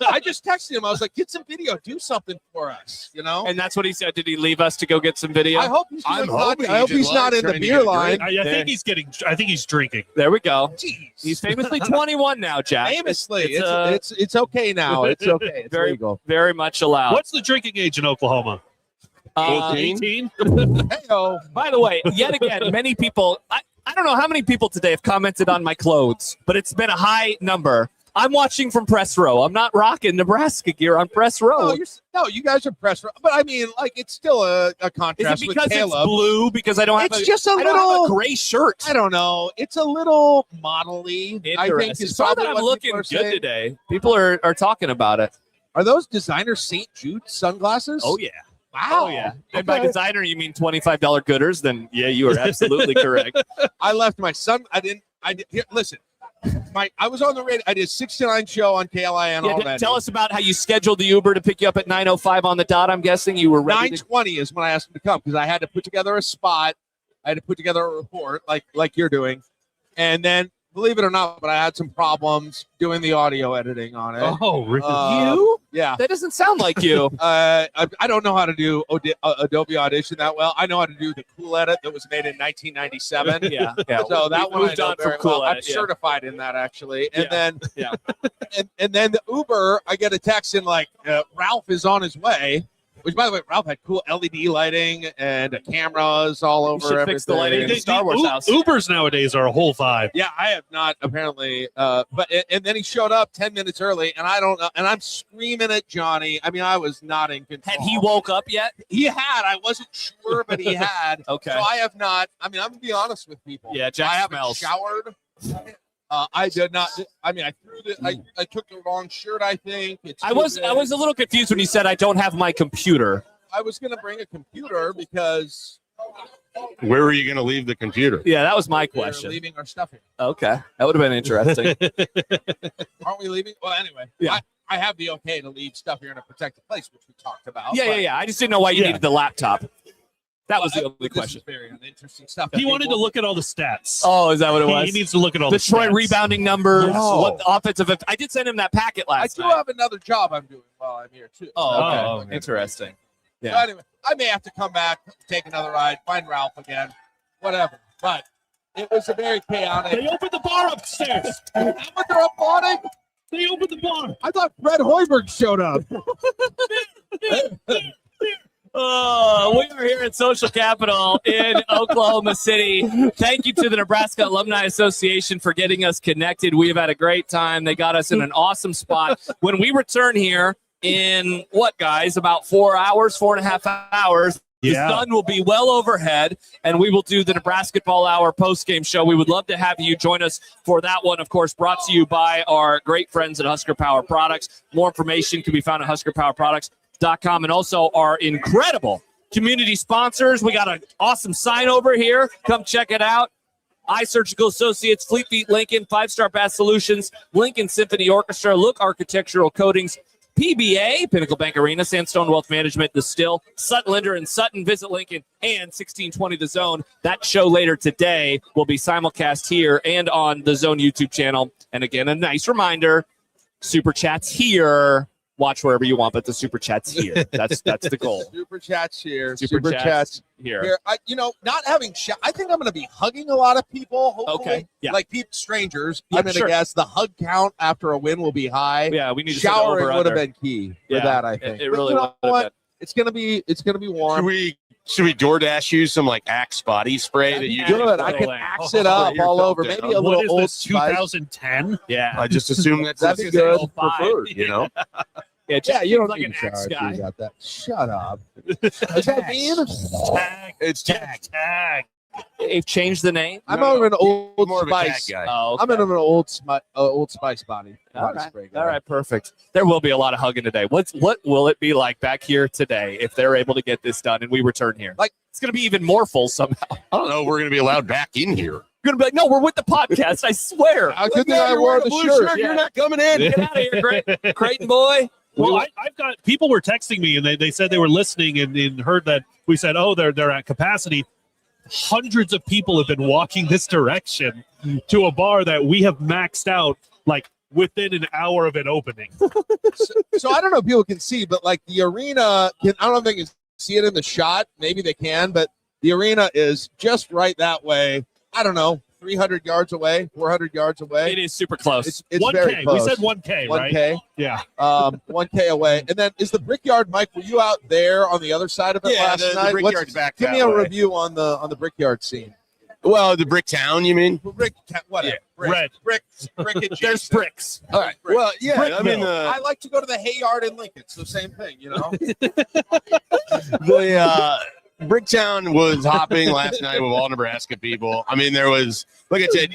I just texted him. I was like, get some video. Do something for us, you know? And that's what he said. Did he leave us to go get some video? I hope he's, I'm doing hoping podcast. I hope he he's just not likes in the trying to beer get a line. drink. I think he's drinking. There we go. Jeez. He's famously 21 now, Jack. Famously. It's, It's okay now. It's okay. It's very legal. very much allowed. What's the drinking age in Oklahoma? 18? Hey-o. By the way, yet again, many people, I don't know how many people today have commented on my clothes, but it's been a high number. I'm watching from press row. I'm not rocking Nebraska gear on press row. No, you guys are pressed. But I mean, like, it's still a Is contrast it with because it's Kaleb. blue? Because I don't have It's just a I don't little. have a gray shirt. I don't know. It's a little model-y, I think Interesting. is So probably that I'm what looking people are good saying. today. People are talking about it. Are those designer St. Jude sunglasses? Oh yeah. wow. Oh yeah. And by Okay. designer you mean $25 gooders? Then yeah, you are absolutely correct. I left my son. I did. Here, listen. I was on the radio. I did 69 show on KLIN Yeah, already. tell us about how you scheduled the Uber to pick you up at 9:05 on the dot. I'm guessing you were ready. 9:20 is when I asked him to come because I had to put together a spot. I had to put together a report like you're doing, and then believe it or not, but I had some problems doing the audio editing on it. Oh, really? You? Yeah. That doesn't sound like you. I don't know how to do Adobe Audition that well. I know how to do the Cool Edit that was made in 1997. yeah. So that one I moved know on from very Cool well. I'm Edit, yeah. certified in that actually. And Yeah. then Yeah. and then the Uber, I get a text in like Ralph is on his way. Which, by the way, Ralph had cool LED lighting and cameras all over should everything. fix the lighting in the Star Wars house. Ubers nowadays are a whole vibe. Yeah, I have not apparently. But and then he showed up 10 minutes early, and I don't know. And I'm screaming at Johnny. I mean, I was not in control. Had he woke up yet? He had. I wasn't sure, but he had. Okay. So I have not. I mean, I'm gonna be honest with people. Yeah, Jack I haven't smells. showered. I did not. I mean, I threw the. I took the wrong shirt. I think. I was a little confused when you said I don't have my computer. I was gonna bring a computer because Where are you going to leave the computer? Yeah, that was my we're question. leaving our stuff here. Okay, that would have been interesting. Aren't we leaving? Well, anyway. Yeah. I have the okay to leave stuff here in a protected place, which we talked about. yeah. I just didn't know why you Yeah. needed the laptop. That was the only This question. is very uninteresting stuff. He wanted to look at all the stats. Oh, is that what it was? He needs to look at all the Detroit stats. rebounding numbers, No. what the offensive. I did send him that packet I last do night. have another job I'm doing while I'm here too. Oh, Oh, okay. okay. Interesting. So Yeah. anyway, I may have to come back, take another ride, find Ralph again, whatever. But it was a very chaotic. They opened the bar upstairs. But they're applauding. They opened the bar. I thought Fred Hoiberg showed up. Oh, we are here at Social Capital in Oklahoma City. Thank you to the Nebraska Alumni Association for getting us connected. We have had a great time. They got us in an awesome spot. When we return here in about 4.5 hours, the sun will be well overhead, and we will do the Nebrasketball Hour post-game show. We would love to have you join us for that one, of course, brought to you by our great friends at Husker Power Products. More information can be found at huskerpowerproducts.com, and also our incredible community sponsors. We got an awesome sign over here. Come check it out. Eye Surgical Associates, Fleet Feet Lincoln, 5-Star Bath Solutions, Lincoln Symphony Orchestra, Look Architectural Coatings, PBA, Pinnacle Bank Arena, Sandstone Wealth Management, The Still, Sutton, Linder, and Sutton, Visit Lincoln, and 1620 The Zone. That show later today will be simulcast here and on the Zone YouTube channel. And again, a nice reminder, Super Chat's here. Watch wherever you want, but the Super Chat's here. That's the goal. Super chats here. Super Chats here. Here. Not having I think I'm going to be hugging a lot of people. Hopefully. Okay, yeah. Like people, strangers. Yeah, I'm going to sure. guess guess the hug count after a win will be high. Yeah, we need to set Showering over would have under. been key Yeah, for that. I think it But really you know would have what? been. It's gonna be warm. Should we DoorDash you some like Axe body spray that you Good. I do. can axe it up Your all belt over. down. Maybe a What little is Old this, Spice. 2010? Yeah. I just assume that's That'd be his good. preferred, you know? Yeah, Yeah, you don't like need an to axe shower if guy. you got that. Shut up. Is that mean? Tag. It's Tag. They've changed the name. I'm over an Old more of a cat Spice. guy. Oh, I'm in an Old Spice body. All body spray right. guy. All right, perfect. There will be a lot of hugging today. What will it be like back here today if they're able to get this done and we return here? Like- it's going to be even more full somehow. I don't know if we're going to be allowed back in here. You're going to be like, no, we're with the podcast. I swear. How good that I wore the shirt. Yeah. You're not coming in. Get out of here, Creighton boy. Well, I've got people were texting me and they said they were listening and heard that we said, oh, they're at capacity. Hundreds of people have been walking this direction to a bar that we have maxed out like within an hour of it opening. So I don't know if people can see, but like the arena, I don't know if they can see it in the shot. Maybe they can, but the arena is just right that way. I don't know, 300 yards away, 400 yards away. It is super close. It's 1K. very close. We said 1K, right? 1K. Yeah. 1K away. And then is the Brickyard, Mike, were you out there on the other side of it last night? The Brickyard's back Give that me a way. review on the Brickyard scene. Well, the Brick Town, you mean? Whatever. Red. Brick adjacent. There's bricks. All right. Well, yeah. I mean, I like to go to the Hay Yard in Lincoln. So same thing, you know. the Bricktown was hopping last night with all Nebraska people. I mean, there was, like I said,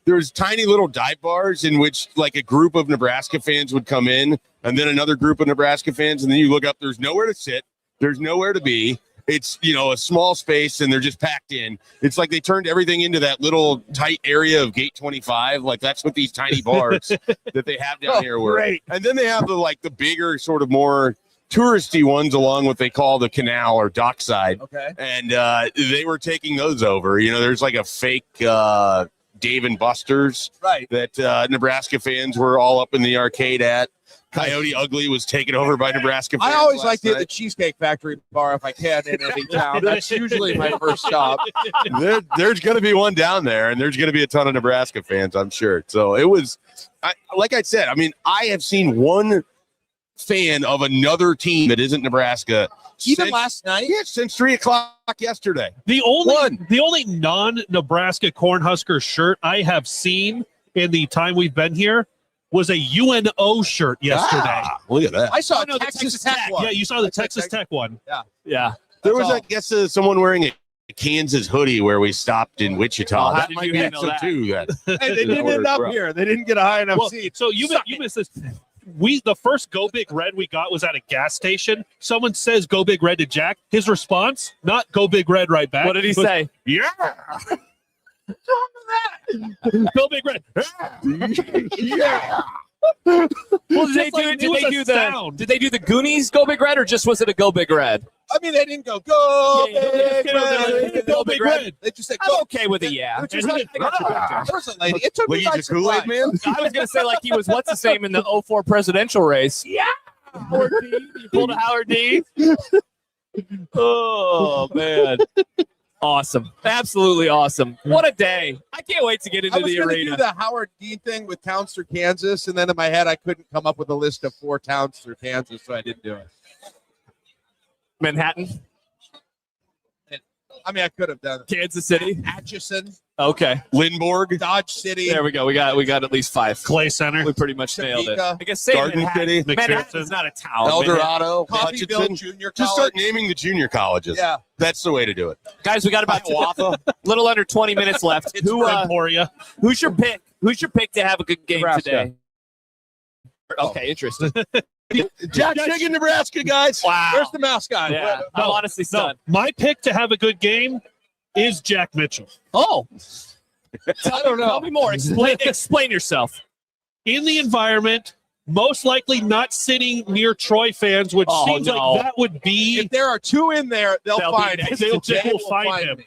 there was tiny little dive bars in which like a group of Nebraska fans would come in, and then another group of Nebraska fans, and then you look up. There's nowhere to sit. There's nowhere to be. It's, a small space, and they're just packed in. It's like they turned everything into that little tight area of Gate 25. Like that's what these tiny bars that they have down here were. Great. And then they have the bigger, sort of more touristy ones along what they call the canal or dockside. Okay. And they were taking those over. There's like a fake Dave and Buster's Right. that Nebraska fans were all up in the arcade at. Coyote Ugly was taken over by Nebraska fans. I always last like to hit night. the Cheesecake Factory bar if I can in any town. That's usually my first stop. There's going to be one down there, and there's going to be a ton of Nebraska fans, I'm sure. So it was, like I said, I mean, I have seen one fan of another team that isn't Nebraska. Even last night? Yeah, since 3:00 yesterday. The only non-Nebraska Cornhusker shirt I have seen in the time we've been here was a UNO shirt yesterday. Look at that. I saw the Texas Tech one. Yeah, you saw the Texas Tech one. Yeah. There was, all. I guess, someone wearing a Kansas hoodie where we stopped in Wichita. Oh, how that did might you be handle so that? too. That And they didn't end up here. They didn't get a high enough seat. So you missed this. The first Go Big Red we got was at a gas station. Someone says Go Big Red to Jack. His response, not Go Big Red right back. What did he say? Yeah. Go Big Red. yeah. Well, Just like it was a sound. did they do the Goonies Go Big Red, or just was it a Go Big Red? I mean, they didn't go Yeah, Big Red. Go Big Red. They just said I'm go. okay with it, yeah. Which is like, there's a lady. It took Well, me he's by a Kool-Aid surprise. man. I was going to say, like, he was what's his name in the 04 presidential race. Yeah. Howard D. You pulled a Howard D. Oh, man. Awesome. Absolutely awesome. What a day. I can't wait to get into I was the going to arena. do the Howard Dean thing with towns through Kansas, and then in my head I couldn't come up with a list of 4 towns through Kansas, so I didn't do it. Manhattan, I mean, I could have done it. Kansas City. Atchison, Okay. Lindborg, Dodge City, There we go. We got at least 5. Clay Center. We pretty much nailed it. Topeka, I guess say Garden Manhattan. City, Manhattan's not a town. El Manhattan. Dorado, Coffeyville Hutchinson. Junior College. Just start naming the junior colleges. Yeah. That's the way to do it. Guys, we got about Hiawatha. little under 20 minutes left. It's Emporia. Who's your pick? Who's your pick to have a good game Nebraska. today? Okay, interesting. Jack Chicken, Nebraska, guys. Wow. Where's the mascot? Yeah, I'm honestly No, stunned. my pick to have a good game is Jack Mitchell. Oh, I don't know. tell me more. Explain yourself. In the environment, most likely not sitting near Troy fans, which Oh, seems no. like that would be. If there are 2 in there, they'll They'll be find next. it. They will find him. me.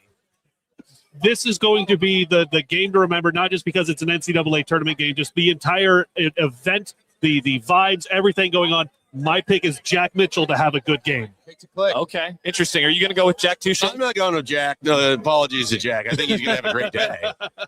This is going to be the game to remember, not just because it's an NCAA tournament game, just the entire event, the vibes, everything going on. My pick is Jack Mitchell to have a good game. Take a click. Okay, interesting. Are you going to go with Jack Tushin? I'm not going with Jack. No, apologies to Jack. I think he's going to have a great day.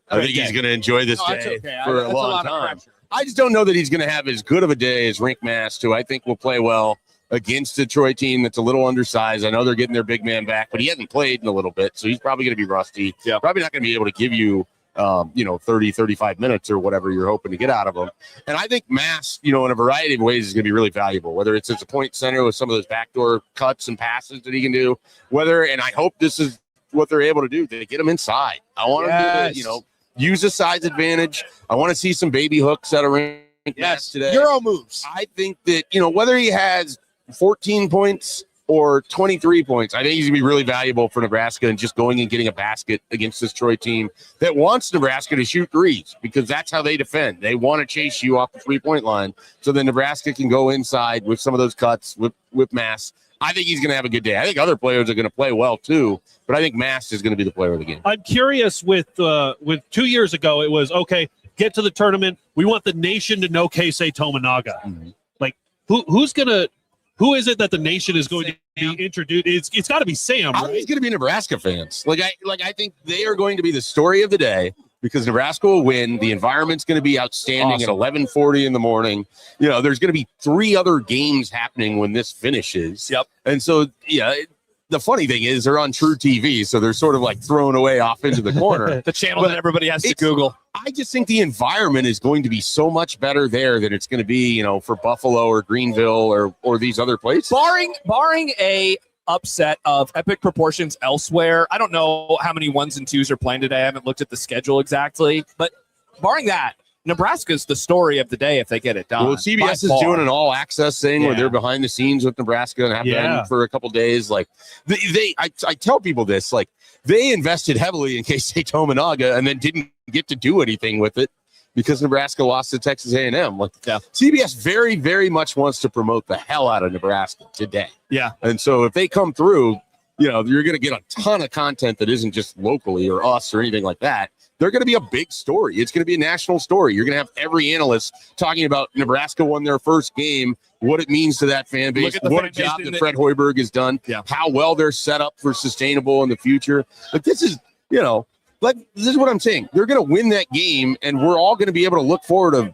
I think he's going to enjoy this No, it's day okay. for That's a long lot of time. pressure. I just don't know that he's going to have as good of a day as Rink Mass, who I think will play well against the Troy team that's a little undersized. I know they're getting their big man back, but he hasn't played in a little bit, so he's probably going to be rusty. Yeah. Probably not going to be able to give you 30, 35 minutes or whatever you're hoping to get out of him. And I think Mass, in a variety of ways is going to be really valuable, whether it's as a point center with some of those backdoor cuts and passes that he can do, and I hope this is what they're able to do. They get him inside. I want him to, use a size advantage. I want to see some baby hooks out of Rink Mass today. Euro moves. I think that, whether he has 14 points or 23 points, I think he's going to be really valuable for Nebraska and just going and getting a basket against this Troy team that wants Nebraska to shoot threes because that's how they defend. They want to chase you off the three-point line so that Nebraska can go inside with some of those cuts with Mass. I think he's going to have a good day. I think other players are going to play well too, but I think Mass is going to be the player of the game. I'm curious with 2 years ago, it was, okay, get to the tournament. We want the nation to know Keisei Tominaga. Mm-hmm. Like, who is it that the nation is going to be introduced? It's got to be Sam, I right? think it's going to be Nebraska fans. I think they are going to be the story of the day because Nebraska will win. The environment's going to be outstanding at 11:40 in the morning. You know, there's going to be 3 other games happening when this finishes. Yep. And so, the funny thing is they're on True TV, so they're sort of like thrown away off into the corner. The channel that everybody has to Google. I just think the environment is going to be so much better there than it's going to be, for Buffalo or Greenville or these other places. Barring a upset of epic proportions elsewhere, I don't know how many 1s and 2s are playing today. I haven't looked at the schedule exactly, but barring that, Nebraska's the story of the day if they get it done. Well, CBS is doing an all-access thing where they're behind the scenes with Nebraska and have been for a couple days. Like I tell people this, like they invested heavily in Keisei Tominaga and then didn't get to do anything with it because Nebraska lost to Texas A&M. Like CBS very, very much wants to promote the hell out of Nebraska today. Yeah, and so if they come through, you're going to get a ton of content that isn't just locally or us or anything like that. They're going to be a big story. It's going to be a national story. You're going to have every analyst talking about Nebraska won their first game, what it means to that fan base, what a job that Fred Hoiberg has done, how well they're set up for sustainable in the future. But this is, this is what I'm saying. They're going to win that game, and we're all going to be able to look forward to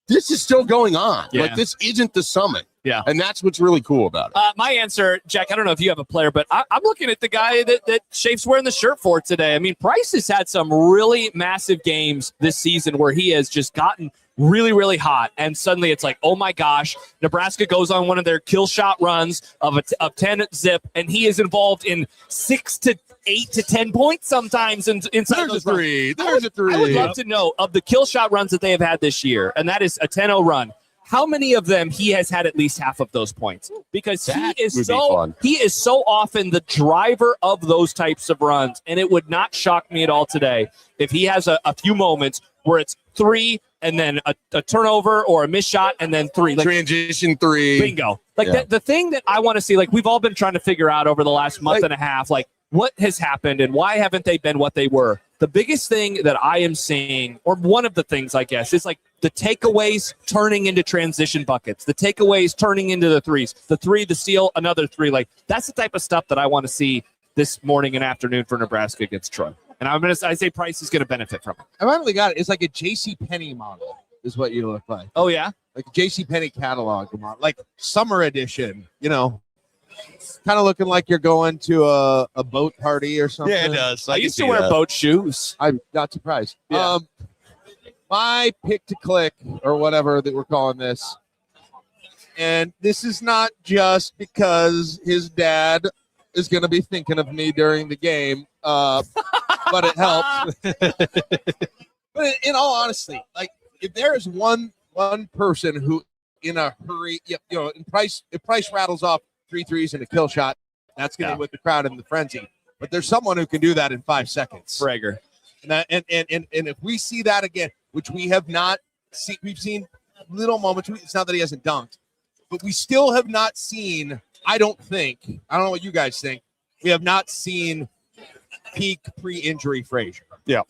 this is still going on. Yeah. Like, this isn't the summit. Yeah. And that's what's really cool about it. My answer, Jack, I don't know if you have a player, but I'm looking at the guy that Schaef's wearing the shirt for today. I mean, Price has had some really massive games this season where he has just gotten really, really hot. And suddenly it's like, oh my gosh, Nebraska goes on one of their kill shot runs of 10 zip, and he is involved in 6 to 8 to 10 points sometimes inside There's those a three. runs. There's a three. I would love to know of the kill shot runs that they have had this year, and that is a 10-0 run. How many of them he has had at least half of those points? Because he is so often the driver of those types of runs, and it would not shock me at all today if he has a few moments where it's 3 and then a turnover or a missed shot and then 3. Like, transition 3. Bingo. Like the thing that I want to see, like we've all been trying to figure out over the last month and a half, like what has happened and why haven't they been what they were? The biggest thing that I am seeing, or one of the things, I guess, is like the takeaways turning into transition buckets, the takeaways turning into the 3s, the 3, the steal, another 3. Like that's the type of stuff that I want to see this morning and afternoon for Nebraska against Troy. And I say Price is going to benefit from it. I finally got it. It's like a JCPenney model is what you look like. Oh, yeah? Like a JCPenney catalog model, like summer edition, kind of looking like you're going to a boat party or something. Yeah, it does. I used to wear boat shoes. I'm not surprised. Yeah. My pick to click or whatever that we're calling this. And this is not just because his dad is going to be thinking of me during the game, but it helps. But in all honesty, like if there is one person who in a hurry, if Price rattles off 3 threes and a kill shot, that's going to with the crowd and the frenzy. But there's someone who can do that in 5 seconds. Prager. And if we see that again, which we have not seen, we've seen little moments. It's not that he hasn't dunked, but we still have not seen. I don't know what you guys think. We have not seen peak pre-injury Frazier. Yeah.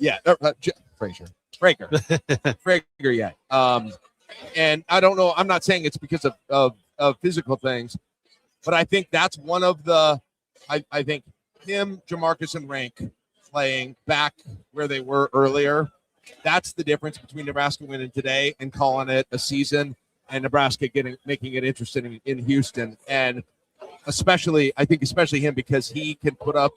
Frazier yet. And I don't know. I'm not saying it's because of physical things, but I think that's one of the. I think him, Jamarcus, and Rank playing back where they were earlier. That's the difference between Nebraska winning today and calling it a season, and Nebraska making it interesting in Houston. And especially him because he can put up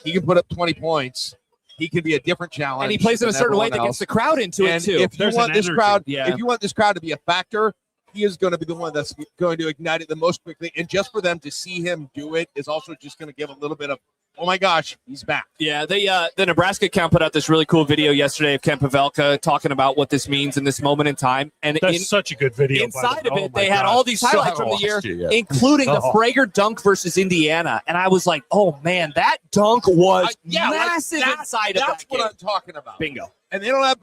20 points. He can be a different challenge, and he plays in a certain way that gets the crowd into it too. If you want this crowd to be a factor, he is going to be the one that's going to ignite it the most quickly. And just for them to see him do it is also just going to give a little bit of, oh my gosh, he's back. Yeah, the Nebraska account put out this really cool video yesterday of Ken Pavelka talking about what this means in this moment in time. And that's such a good video. Inside of it, they had all these highlights from the year, including the Prager dunk versus Indiana. And I was like, oh man, that dunk was massive inside of that. That's what I'm talking about. Bingo. And they don't have,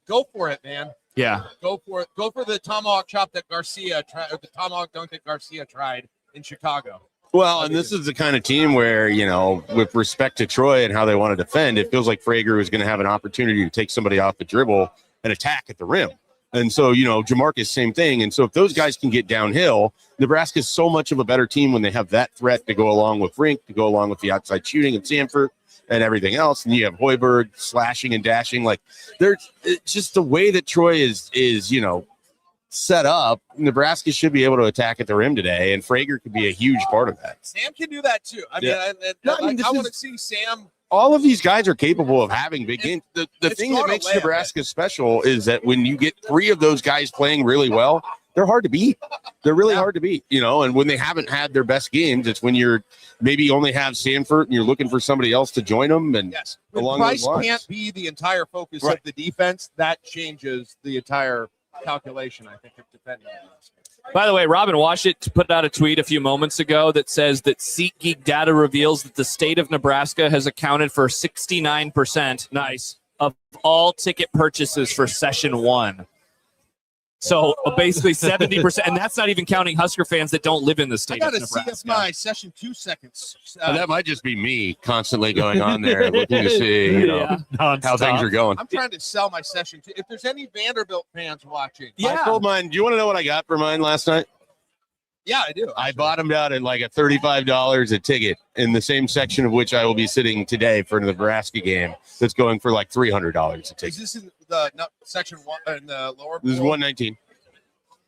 go for it, man. Yeah. Go for it. Go for the tomahawk chop that Garcia tried, or the tomahawk dunk that Garcia tried in Chicago. Well, and this is the kind of team where, with respect to Troy and how they want to defend, it feels like Frager was going to have an opportunity to take somebody off the dribble and attack at the rim. And so, Jamarcus, same thing. And so if those guys can get downhill, Nebraska is so much of a better team when they have that threat to go along with Rink, to go along with the outside shooting and Sanford and everything else. And you have Hoiberg slashing and dashing. Like, it's just the way that Troy is set up. Nebraska should be able to attack at the rim today, and Frager could be a huge part of that. Sam can do that too. I want to see Sam. All of these guys are capable of having big games. The thing that makes Nebraska special is that when you get three of those guys playing really well, they're hard to beat. They're really hard to beat, and when they haven't had their best games, it's when you're maybe only have Sanford and you're looking for somebody else to join them. And when Price can't be the entire focus of the defense, that changes the entire calculation, I think, of defending. By the way, Robin Washit put out a tweet a few moments ago that says that SeatGeek data reveals that the state of Nebraska has accounted for 69% of all ticket purchases for Session 1. So basically 70%, and that's not even counting Husker fans that don't live in the state of Nebraska. I got to see if my Session 2 seconds. That might just be me constantly going on there looking to see how things are going. I'm trying to sell my Session 2. If there's any Vanderbilt fans watching. I told mine, do you want to know what I got for mine last night? Yeah, I do. I bottomed out at like a $35 a ticket in the same section of which I will be sitting today for the Nebraska game. That's going for like $300 a ticket. Is this in the Section 1 in the lower? This is 119.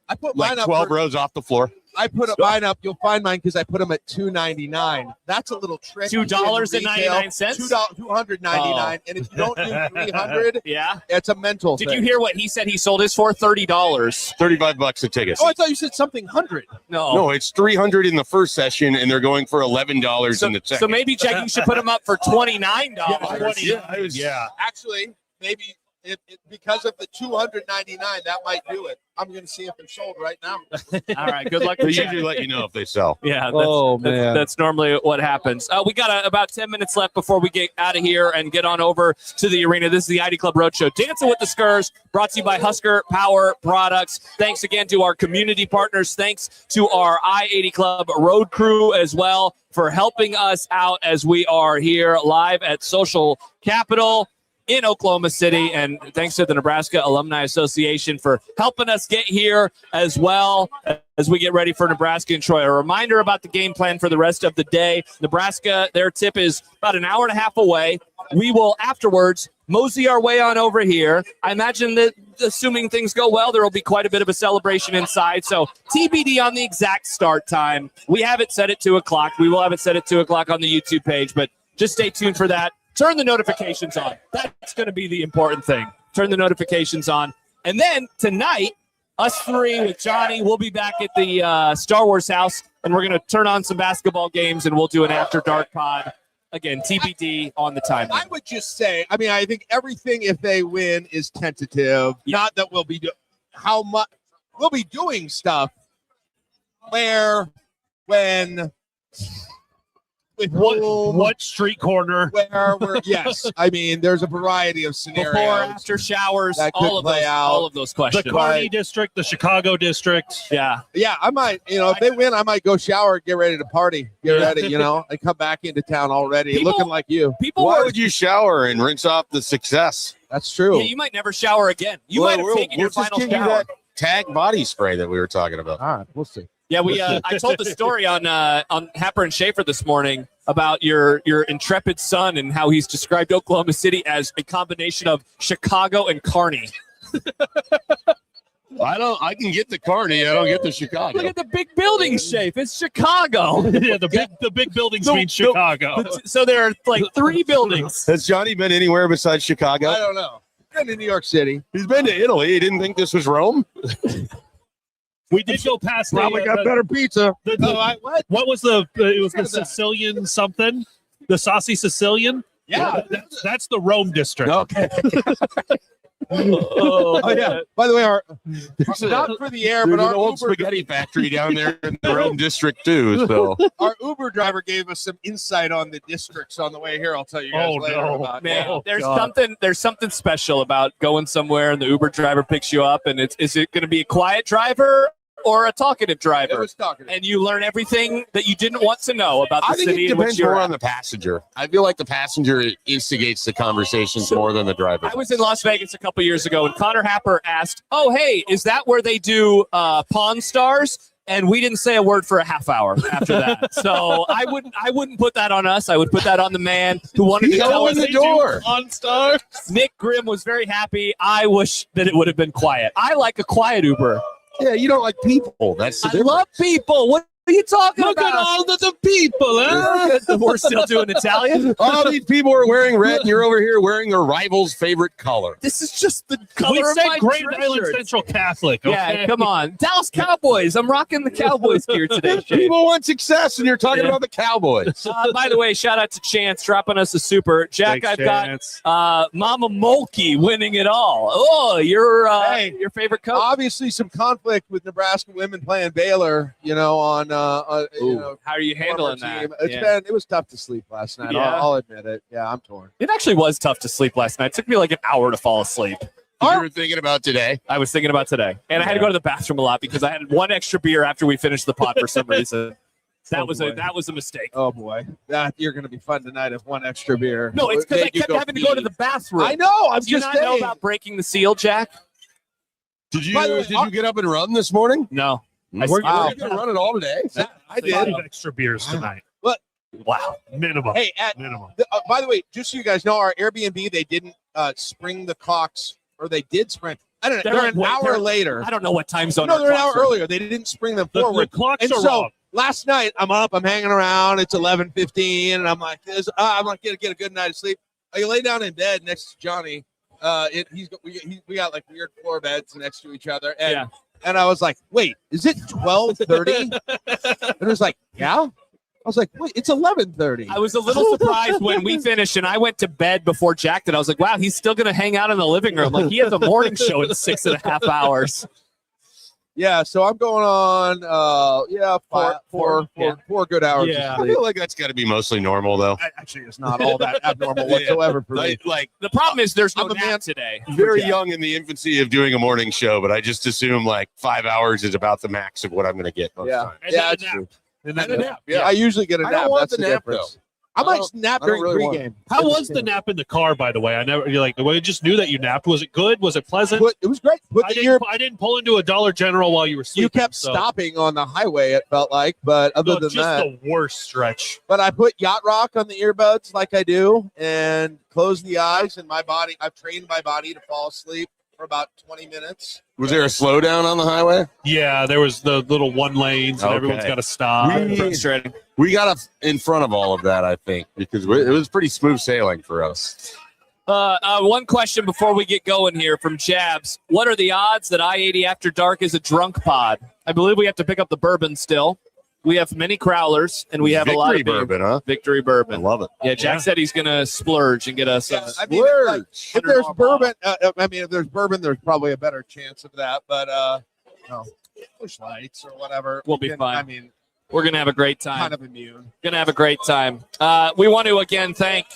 I put like mine up 12 rows off the floor. I put mine up. You'll find mine because I put them at $2.99. That's a little tricky. $2.99. $2.99. And if you don't do 300, it's a mental. Did you hear what he said? He sold his for $30. $35 a ticket. Oh, I thought you said something 100. No, it's 300 in the first session, and they're going for $11 in the second. So maybe Jack, you should put them up for $29. Actually, maybe. Because of the $299, that might do it. I'm going to see if they're sold right now. All right, good luck. They usually let you know if they sell. Yeah, that's normally what happens. We got about 10 minutes left before we get out of here and get on over to the arena. This is the I-80 Club Roadshow. Dancing with the Skers, brought to you by Husker Power Products. Thanks again to our community partners. Thanks to our I-80 Club road crew as well for helping us out as we are here live at Social Capital in Oklahoma City, and thanks to the Nebraska Alumni Association for helping us get here as well as we get ready for Nebraska and Troy. A reminder about the game plan for the rest of the day. Nebraska, their tip is about an hour and a half away. We will afterwards mosey our way on over here. I imagine that, assuming things go well, there will be quite a bit of a celebration inside. So TBD on the exact start time. We have it set at 2 o'clock. We will have it set at 2 o'clock on the YouTube page, but just stay tuned for that. Turn the notifications on. That's going to be the important thing. Turn the notifications on. And then tonight, us three with Johnny, we'll be back at the Star Wars house, and we're going to turn on some basketball games, and we'll do an After Dark pod. Again, TBD on the time. I would just say, I think everything, if they win, is tentative. Yeah. Not that we'll be how much we'll be doing stuff where, when, with what street corner, where we're there's a variety of scenarios. Before, after showers, all of those questions. The Kearney district, the Chicago district. Yeah, I might, if they win, I might go shower, get ready to party, get ready, and come back into town already, looking like you. Why would you shower and rinse off the success? That's true. Yeah, you might never shower again. You might have taken your final shower. That tag body spray that we were talking about. All right, we'll see. Yeah, I told the story on Happer and Schaefer this morning about your intrepid son and how he's described Oklahoma City as a combination of Chicago and Kearney. I can get the Kearney, I don't get the Chicago. Look at the big buildings, Schaef. It's Chicago. Yeah, the big buildings mean Chicago. So there are like 3 buildings. Has Johnny been anywhere besides Chicago? I don't know. Been to New York City. He's been to Italy. He didn't think this was Rome. We did go past. Probably got better pizza. What was the? It was the Sicilian something. The saucy Sicilian. Yeah, that's the Rome district. Okay. Yeah. By the way, not for the air, but our old spaghetti factory down there in the Rome district too. So our Uber driver gave us some insight on the districts on the way here. I'll tell you guys later about. Man, there's something special about going somewhere and the Uber driver picks you up, and is it going to be a quiet driver or a talkative driver? It was talkative. And you learn everything that you didn't want to know about the I think city it in which depends you're more at. on the passenger. I feel like the passenger instigates the conversations more than the driver. I was in Las Vegas a couple years ago, and Connor Happer asked, "Oh, hey, is that where they do Pawn Stars?" And we didn't say a word for a half hour after that. So I wouldn't put that on us. I would put that on the man who wanted to tell us the door. On Stars. Nick Grimm was very happy. I wish that it would have been quiet. I like a quiet Uber. Yeah, you don't like people. That's the I difference. love people. What are you talking Look about? at all the people, huh? We're still doing Italian. All these people are wearing red, and you're over here wearing your rival's favorite color. This is just the color We of said my Grand dress Island shirt. Central Catholic. Yeah, Okay? come on. Dallas Cowboys. I'm rocking the Cowboys gear today, Shane. People want success, and you're talking Yeah. about the Cowboys. By the way, shout out to Chance dropping us a super. Jack, Thanks, I've Chance. got Mama Mulkey winning it all. Oh, your favorite coach? Obviously, some conflict with Nebraska women playing Baylor. On How are you handling former that? team. It was tough to sleep last night. Yeah. I'll admit it. Yeah, I'm torn. It actually was tough to sleep last night. It took me like an hour to fall asleep. You were thinking about today. I was thinking about today. And I had to go to the bathroom a lot because I had one extra beer after we finished the pod for some reason. That was a mistake. Oh boy, you're going to be fun tonight if one extra beer. No, it's because I Make you kept having to go to the bathroom. I know. I'm Do you just not know saying. about breaking the seal, Jack? Did you By the way, did you get up and run this morning? No. Were you Wow. going to run it all today? I did. 5 extra beers tonight. Wow. Minimum. Hey, Minimum. by the way, just so you guys know, our Airbnb, they didn't spring the clocks, or they did spring. I don't know. They're an hour later. I don't know what time zone. No, our they're an hour clocks are. earlier. They didn't spring them The forward. clocks And are so wrong. last night, I'm up, I'm hanging around. It's 11:15, and I'm like, get a good night of sleep. I lay down in bed next to Johnny. We got like weird floor beds next to each other, and Yeah. and I was like, wait, is it 12:30? And it was like, yeah. I was like, wait, it's 11:30. I was a little surprised when we finished and I went to bed before Jack that I was like, wow, he's still going to hang out in the living room. Like he has a morning show in 6.5 hours. Yeah, so I'm going on. Four good hours. Yeah. Of I sleep. feel like that's got to be mostly normal, though. Actually, it's not all that abnormal whatsoever for me. Like The problem is there's no I'm a nap man- today. very young in the infancy of doing a morning show, but I just assume like 5 hours is about the max of what I'm going to get most Yeah. of the time. And Yeah, then a that's nap. true. And then And a nap. Yeah, I usually get a I nap. don't want That's the the nap, difference. though. I I might don't- nap I don't during really want pregame. How was the nap in the car, by the way? I never. You're like, well, I just knew that you napped. Was it good? Was it pleasant? It was great. Put I the ear. didn't pull into a Dollar General while you were sleeping. You kept so- stopping on the highway. It felt like, but other No, than just that, the worst stretch. but I put yacht rock on the earbuds like I do, and close the eyes. And my body, I've trained my body to fall asleep for about 20 minutes. Was there a slowdown on the highway? Yeah, there was the little one lanes, and Okay. everyone's got to stop. Frustrating. We got up in front of all of that, I think, because it was pretty smooth sailing for us. One question before we get going here from Jabs. What are the odds that I-80 After Dark is a drunk pod? I believe we have to pick up the bourbon still. We have many crowlers, and we have Victory a lot of beer. bourbon, huh? Victory I bourbon. love it. Yeah, Jack said he's going to splurge and get us Yeah, a I mean, like, if there's bourbon, if there's bourbon, there's probably a better chance of that. But Busch Lights or whatever, We'll be fine. I mean, We're going to have a great time. kind of immune. Going to have a great time. We want to, again, thank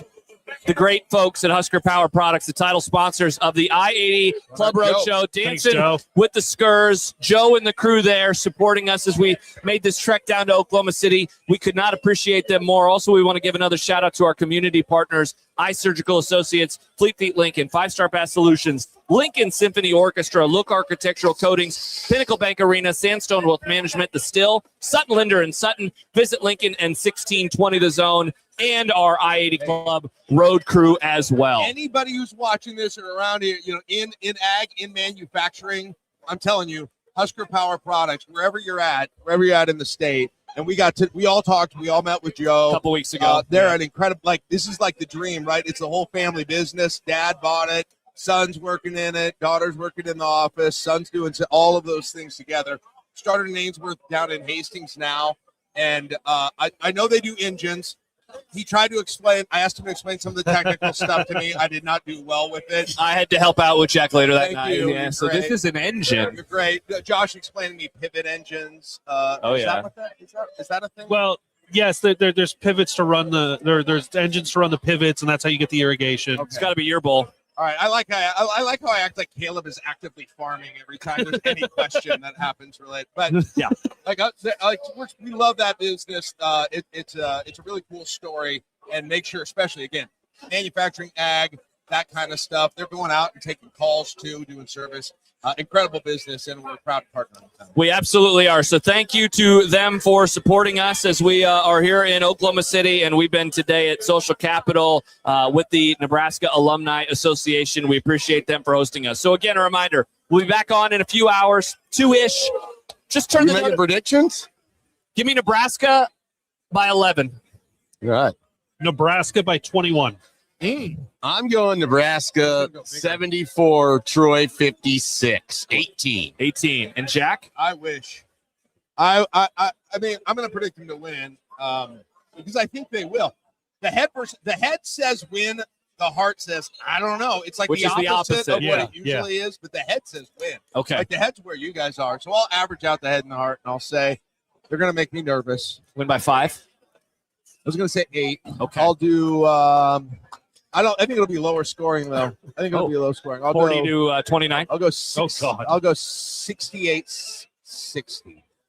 the great folks at Husker Power Products, the title sponsors of the I-80 Club Road Show, Thanks, dancing Joe. with the Skers. Joe and the crew there supporting us as we made this trek down to Oklahoma City. We could not appreciate them more. Also, we want to give another shout out to our community partners, Eye Surgical Associates, Fleet Feet Lincoln, 5-Star Pass Solutions, Lincoln Symphony Orchestra, Look Architectural Coatings, Pinnacle Bank Arena, Sandstone Wealth Management, The Still, Sutton Linder and Sutton, Visit Lincoln and 1620 The Zone, and our I-80 Club road crew as well. Anybody who's watching this or around here, in ag, in manufacturing, I'm telling you, Husker Power Products, wherever you're at in the state. And we all talked, we all met with Joe A couple weeks ago. They're an incredible, this is like the dream, right? It's a whole family business. Dad bought it, son's working in it, daughter's working in the office, son's doing all of those things together. Started in Ainsworth, down in Hastings now. And I know they do engines. He tried to explain. I asked him to explain some of the technical stuff to me. I did not do well with it. I had to help out with Jack later that Thank night. you. Yeah, You're so great. this is an engine. You're great. Josh explained to me pivot engines. Is yeah. that what is that a thing? Well, yes, there's pivots to run there's engines to run the pivots, and that's how you get the irrigation. It's got to be your bowl. All right, I like how I act like Kaleb is actively farming every time there's any question that happens related. But Yeah. We love that business. It's a really cool story, and make sure, especially again, manufacturing, ag, that kind of stuff. They're going out and taking calls too, doing service. Incredible business, and we're proud to partner with them. We absolutely are. So thank you to them for supporting us as we are here in Oklahoma City, and we've been today at Social Capital with the Nebraska Alumni Association. We appreciate them for hosting us. So again, a reminder, we'll be back on in a few hours, 2-ish. Just turn You making predictions? Give me Nebraska by 11. All right. Nebraska by 21. I'm going Nebraska 74, Troy 56, 18. 18. And Jack? I wish. I mean, I'm going to predict them to win because I think they will. The head says win. The heart says I don't know. It's like Which is the opposite. of what it usually is, but the head says win. Okay. Like the head's where you guys are. So I'll average out the head and the heart, and I'll say they're going to make me nervous. Win by 5? I was going to say 8. Okay. I'll do. I think it'll be lower scoring though. I think it'll be low scoring. I'll 40 go to 29? I'll go God. I'll go 68-60.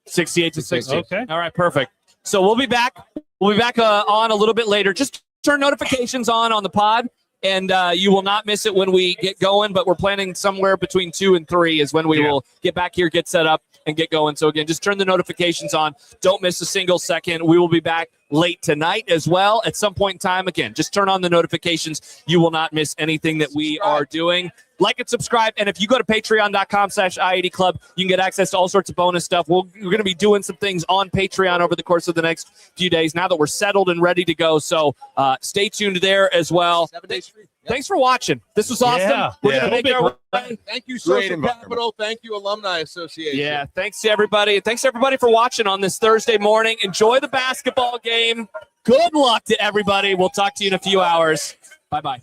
68 to 60. Okay. All right, perfect. So we'll be back. We'll be back on a little bit later. Just turn notifications on the pod, and you will not miss it when we get going. But we're planning somewhere between 2 and 3 is when we will get back here, get set up, and get going. So again, just turn the notifications on. Don't miss a single second. We will be back late tonight as well at some point in time. Again, just turn on the notifications. You will not miss anything that we are doing. Like and subscribe. And if you go to patreon.com/I-80 Club, you can get access to all sorts of bonus stuff. We're going to be doing some things on Patreon over the course of the next few days now that we're settled and ready to go. So stay tuned there as well. 7 days free. Thanks for watching. This was awesome. Yeah. We're Yeah. going to make our way. Thank you, Great Social environment. Capital. Thank you, Alumni Association. Yeah, thanks to everybody. And thanks everybody for watching on this Thursday morning. Enjoy the basketball game. Good luck to everybody. We'll talk to you in a few hours. Bye-bye.